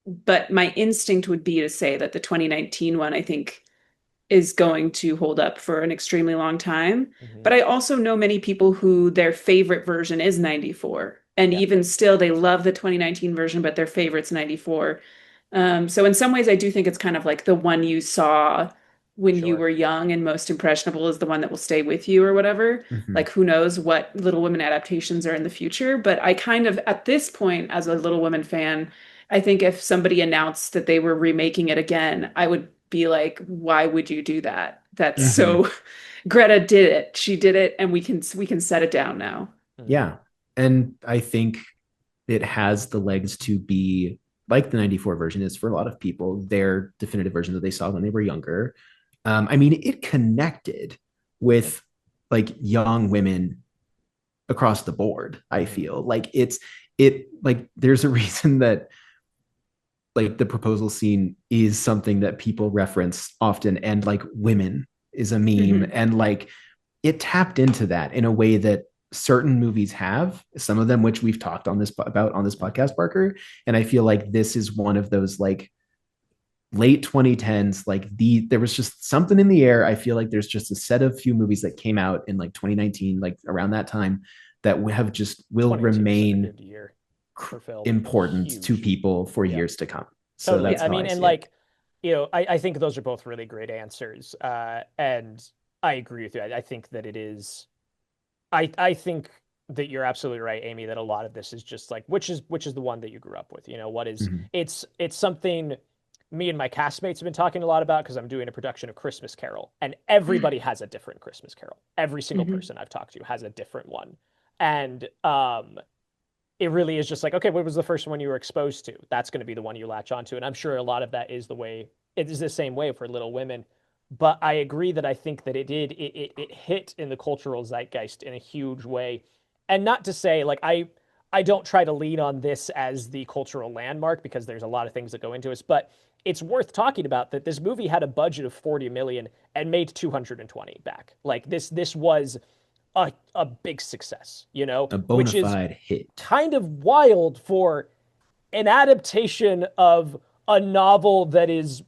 But my instinct would be to say that the 2019 one, I think, is going to hold up for an extremely long time. But I also know many people who their favorite version is 94. And even still, they love the 2019 version, but their favorite's 94. So in some ways, I do think it's kind of like the one you saw when you were young and most impressionable is the one that will stay with you or whatever. Like, who knows what Little Women adaptations are in the future. But I kind of, at this point, as a Little Women fan, I think if somebody announced that they were remaking it again, I would be like, why would you do that? That's Mhm. so Greta did it. She did it, and we can set it down now. Yeah. And I think it has the legs to be like the 94 version is for a lot of people, their definitive version that they saw when they were younger. I mean, it connected with like young women across the board. I feel like it like there's a reason that like the proposal scene is something that people reference often, and like women is a meme, Mhm. and like it tapped into that in a way that certain movies have, some of them which we've talked on this about on this podcast, Parker. And I feel like this is one of those like late 2010s, like there was just something in the air. I feel like there's just a set of few movies that came out in like 2019, like around that time, that have just will 22 was such a remain good year for film. important to Huge. people for Yeah. years to come. So Totally. that's I how mean, I and see it. like, I think those are both really great answers. And I agree with you. I think that it is. I think that you're absolutely right, Amy, that a lot of this is just like which is the one that you grew up with. What is Mhm. it's something me and my castmates have been talking a lot about because I'm doing a production of Christmas Carol, and everybody has a different Christmas Carol. Every single Mhm. person I've talked to has a different one. And it really is just like, okay, what was the first one you were exposed to? That's going to be the one you latch onto. And I'm sure a lot of that is the way it is the same way for Little Women. But I agree that I think that it hit in the cultural zeitgeist in a huge way. And not to say like I don't try to lean on this as the cultural landmark because there's a lot of things that go into it, but it's worth talking about that this movie had a budget of 40 million and made 220 back. Like this was a big success, A bona which is fide hit. kind of wild for an adaptation of a novel that is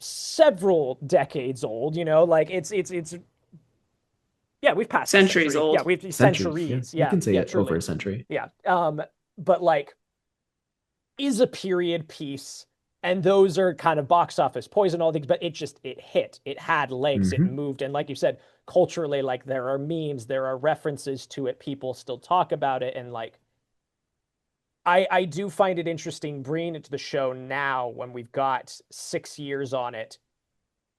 several decades old. Like it's yeah, we've passed the Centuries century. Yeah, old. we've Centuries. Yeah, centuries. you Yeah, can say yeah, it over truly. a century. Yeah. But like is a period piece, and those are kind of box office poison, all things, but it hit. It had legs, it Mhm. moved, and like you said, culturally, like there are memes, there are references to it, people still talk about it, and like I do find it interesting bringing it to the show now when we've got 6 years on it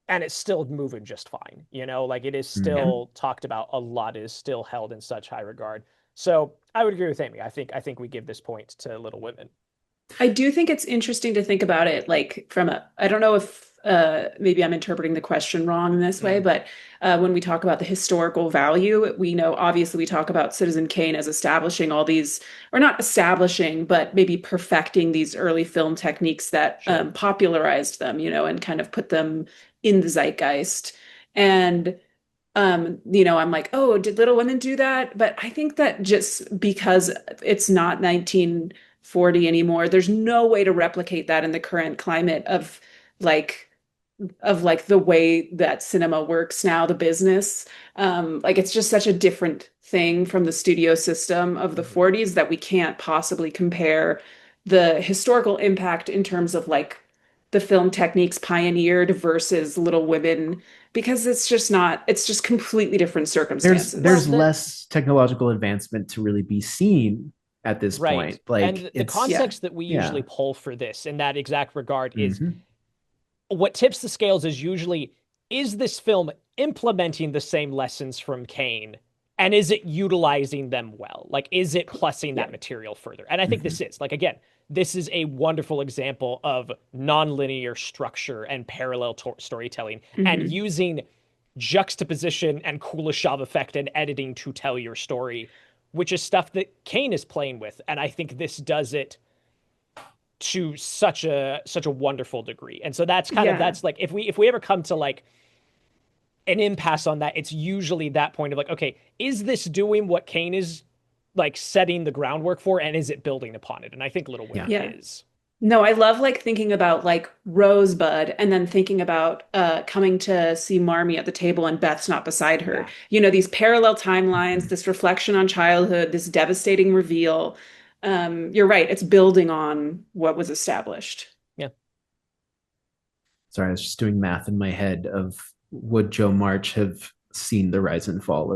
and it's still moving just fine. Like it is Yeah. Mhm. still talked about a lot, it is still held in such high regard. So I would agree with Amy. I think we give this point to Little Women. I do think it's interesting to think about it like I don't know if maybe I'm interpreting the question wrong in this way, Mm. but when we talk about the historical value, we know obviously we talk about Citizen Kane as establishing all these, or not establishing, but maybe perfecting these early film techniques that Sure. popularized them, and kind of put them in the zeitgeist. And I'm like, oh, did Little Women do that? But I think that just because it's not 1940 anymore, there's no way to replicate that in the current climate like like the way that cinema works now, the business. Like it's just such a different thing from the studio system of the Mm-hmm. 40s that we can't possibly compare the historical impact in terms of like the film techniques pioneered versus Little Women because it's just completely different Well, There's circumstances. less technological advancement to really be seen at this right. point. Like And the it's Yeah. context that we usually yeah. pull for this in that exact regard is Mhm. what tips the scales is usually, is this film implementing the same lessons from Kane? And is it utilizing them well? Like, is it plussing Yeah. that material further? And I think Mhm. this is. Like, again, this is a wonderful example of nonlinear structure and parallel storytelling and Hmm. using juxtaposition and Kuleshov effect and editing to tell your story, which is stuff that Kane is playing with. And I think this does it to such a wonderful degree. And so Yeah. that's like if we ever come to like an impasse on that, it's usually that point of like, okay, is this doing what Kane is like setting the groundwork for, and is it building upon it? And I think Little Yeah. Women Yeah. is. No, I love like thinking about like Rosebud and then thinking about coming to see Marmee at the table and Beth's not beside her. Yeah. These parallel timelines, Mhm. this reflection on childhood, this devastating reveal. You're right, it's building on what was established. Yeah. Sorry, I was just doing math in my head of would Joe March have seen the rise and fall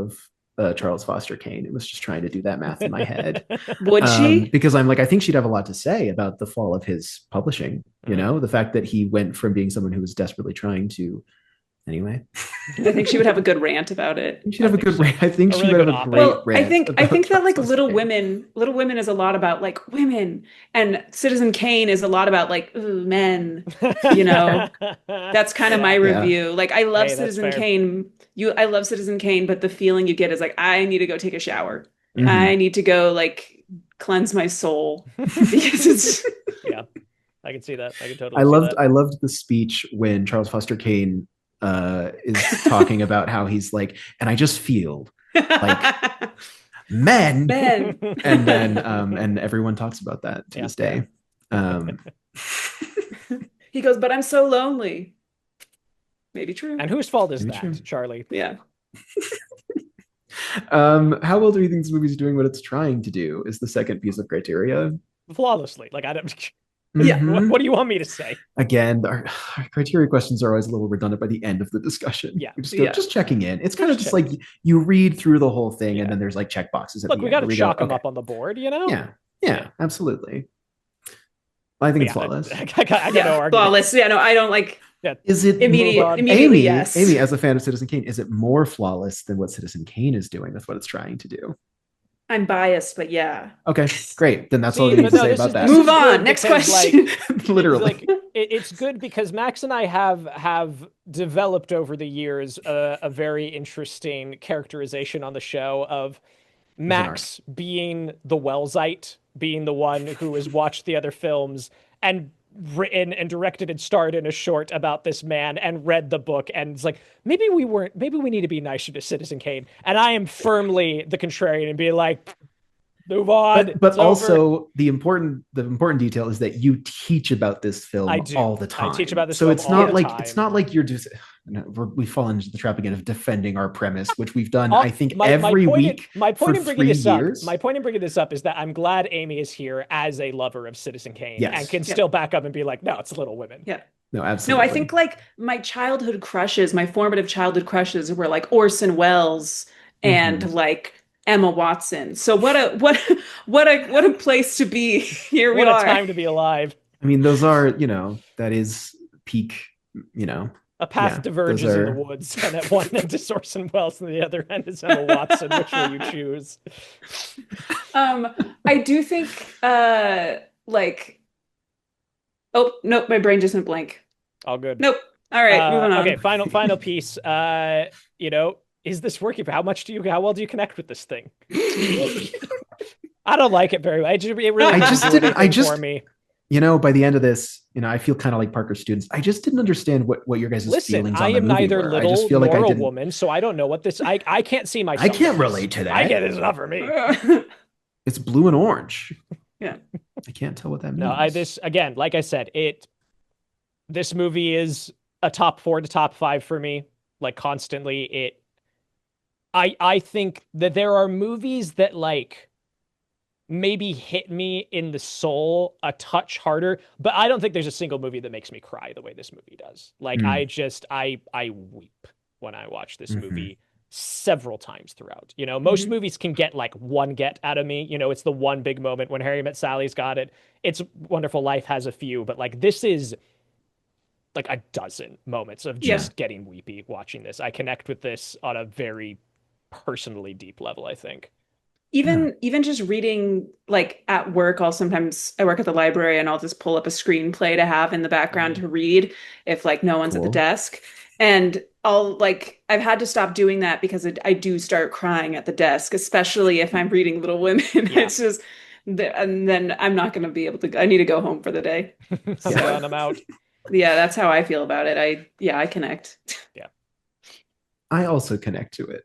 Charles Foster Kane. It was just trying to do that math in my head. Would she? Because I'm like, I think she'd have a lot to say about the fall of his publishing. You know, the fact that he went from being someone who was desperately trying to. Anyway, I think she would have a good rant about it. She'd have a good rant. I think she really would have a great rant. I think that like Little Women is a lot about like women, and Citizen Kane is a lot about like men. You know, that's kind of my review. Like I love Citizen Kane. I love Citizen Kane, but the feeling you get is like I need to go take a shower. Mm-hmm. I need to go like cleanse my soul because it's yeah. I can see that. I can totally. I loved the speech when Charles Foster Kane is talking about how he's like, and I just feel like men. And then and everyone talks about that to this day. He goes, but I'm so lonely. Maybe true. And whose fault is that, true. Charlie? Yeah. How well do you think this movie's doing what it's trying to do is the second piece of criteria. Flawlessly. Like I don't yeah. What do you want me to say? Again, our criteria questions are always a little redundant by the end of the discussion. Yeah. Just checking in. It's kind of just like you read through the whole thing and then there's like check boxes. Look, we got to chalk them up on the board, you know? Yeah, absolutely. I think it's flawless. I got no argument. Flawless. Yeah, no, I don't like. Yeah. Is it immediately? Amy, yes. Amy, as a fan of Citizen Kane, is it more flawless than what Citizen Kane is doing with what it's trying to do? I'm biased, but yeah. Okay, great. Then that's all you need to say about that. Move on. Next question. Like, literally, it's good because Max and I have developed over the years a very interesting characterization on the show of Max being the Wellsite, being the one who has watched the other films and written and directed and starred in a short about this man and read the book, and it's like maybe we need to be nicer to Citizen Kane, and I am firmly the contrarian and be like, move on. But also the important detail is that you teach about this film all the time. I teach about this so film it's not all like the time. It's not like you're just we fall into the trap again of defending our premise, which we've done I think every week. My point in bringing this up is that I'm glad Amy is here as a lover of Citizen Kane and can still back up and be like, no, it's Little Women. Yeah. No, absolutely. No, I think like my formative childhood crushes were like Orson Welles and like Emma Watson. So what a place to be. Here we are. What a time to be alive. I mean, those are, that is peak, A path diverges in the woods, and at one end is Orson Welles, and the other end is Emma Watson. Which will you choose? I do think, oh nope, my brain just went blank. All good. Nope. All right, moving on. Okay, final piece. Is this working? How well do you connect with this thing? I don't like it very well. I just for me. By the end of this, I feel kind of like Parker's students. I just didn't understand what your guys' feelings on the movie were. I am neither little nor a woman, so I don't know what this. I can't see myself. I can't relate to that. I get it's not for me. It's blue and orange. Yeah, I can't tell what that means. No, this again, like I said, this movie is a top 4 to top 5 for me. Like constantly, I think that there are movies that like maybe hit me in the soul a touch harder, but I don't think there's a single movie that makes me cry the way this movie does. Like I weep when I watch this movie several times throughout. Most movies can get like one get out of me. It's the one big moment. When Harry Met Sally's got it. It's Wonderful Life has a few, but like this is like a dozen moments of just getting weepy watching this. I connect with this on a very personally deep level, I think. Even just reading, like at work, sometimes I work at the library and I'll just pull up a screenplay to have in the background to read if like no one's at the desk. And I've had to stop doing that because I do start crying at the desk, especially if I'm reading Little Women. Yeah. It's just, and then I'm not going to be able to, I need to go home for the day. I'm out. Yeah, that's how I feel about it. I connect. Yeah. I also connect to it.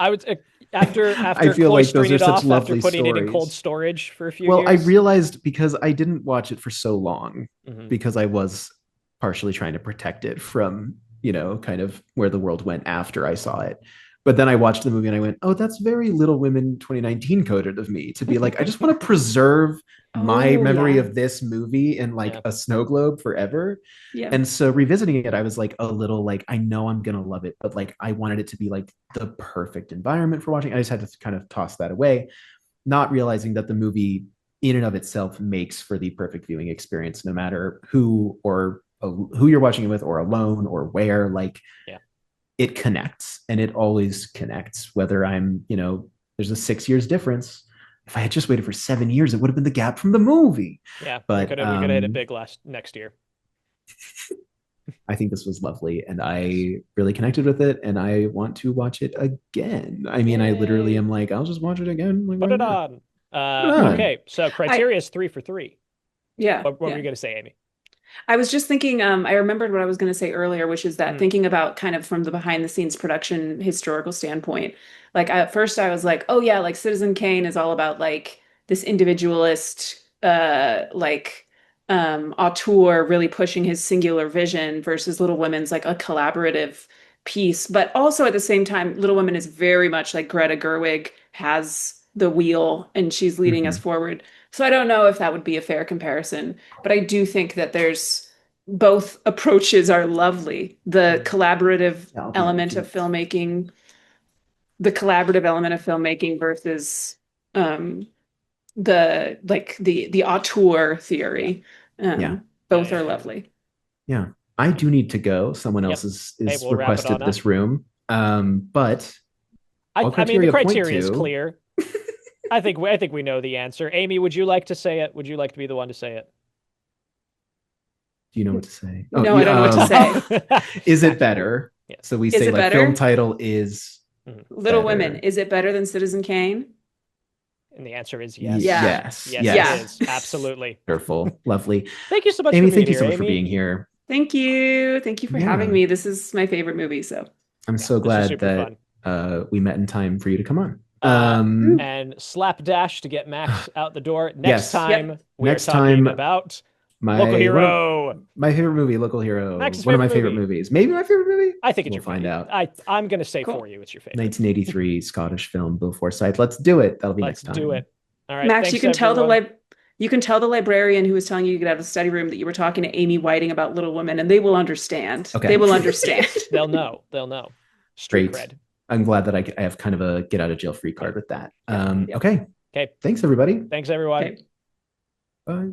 I would after I feel like those are such lovely after putting stories. it in cold storage for a few years. Well, I realized because I didn't watch it for so long because I was partially trying to protect it from, kind of where the world went after I saw it. But then I watched the movie and I went, oh, that's very Little Women 2019 coded of me to be like, I just want to preserve my Oh, memory yeah. of this movie in like Yeah. a snow globe forever. Yeah. And so revisiting it, I was like a little like, I know I'm gonna love it, but like I wanted it to be like the perfect environment for watching. I just had to kind of toss that away, not realizing that the movie in and of itself makes for the perfect viewing experience, no matter who you're watching it with, or alone, or where. Like, Yeah. it connects, and it always connects. Whether there's a 6 years difference. If I had just waited for 7 years, it would have been the gap from the movie. Yeah, But we could have hit it big next year. I think this was lovely, and I really connected with it, and I want to watch it again. I mean, I literally Yay. am like, I'll just watch it again. Like, Put why it not? on. on. Okay, so criteria is 3 for 3. Yeah. What were yeah. you going to say, Amy? I was just thinking, I remembered what I was going to say earlier, which is that thinking about kind of from the behind the scenes production historical standpoint, like at first I was like, oh yeah, like Citizen Kane is all about like this individualist, auteur really pushing his singular vision versus Little Women's like a collaborative piece. But also at the same time, Little Women is very much like Greta Gerwig has the wheel and she's leading us forward. So I don't know if that would be a fair comparison, but I do think that there's both approaches are lovely. The collaborative element of filmmaking, versus the auteur theory. Both are lovely. Yeah. I do need to go. Someone else is we'll wrap it requested on this up. room. But I mean, the criteria is point to- clear. I think we know the answer. Amy, would you like to say it? Would you like to be the one to say it? Do you know what to say? No, I don't know what to say. Is it better? Yeah. So we Is say it like better? film title is Little better. Women. Is it better than Citizen Kane? And the answer is yes. Yeah. Yes. Yes, it is. Absolutely. Wonderful. Lovely. Thank you so much Amy, for being thank you here, so much Amy. for being here. Thank you. Thank you for having Yeah. me. This is my favorite movie, so. I'm so this is glad super that we met in time for you to come on. And slapdash to get Max out the door. Next Yes. time, we're Next talking time, about my Local Hero. My favorite movie, Local Hero. Max's One of my favorite favorite movie. movies. Maybe my favorite movie. I think it's We'll your find favorite. out. I'm going to say Cool. for you it's your favorite. 1983 Scottish film, Bill Forsyth. Let's do it. That'll be Let's next time. do it. All right. Max, thanks, you can tell everyone. the librarian who was telling you to get out of the study room that you were talking to Amy Whiting about Little Women, and they will understand. Okay. They will understand. They'll know. Street Great. cred. I'm glad that I have kind of a get out of jail free card with that. Yeah. Okay. Okay. Thanks, everybody. Thanks, everyone. Okay. Bye.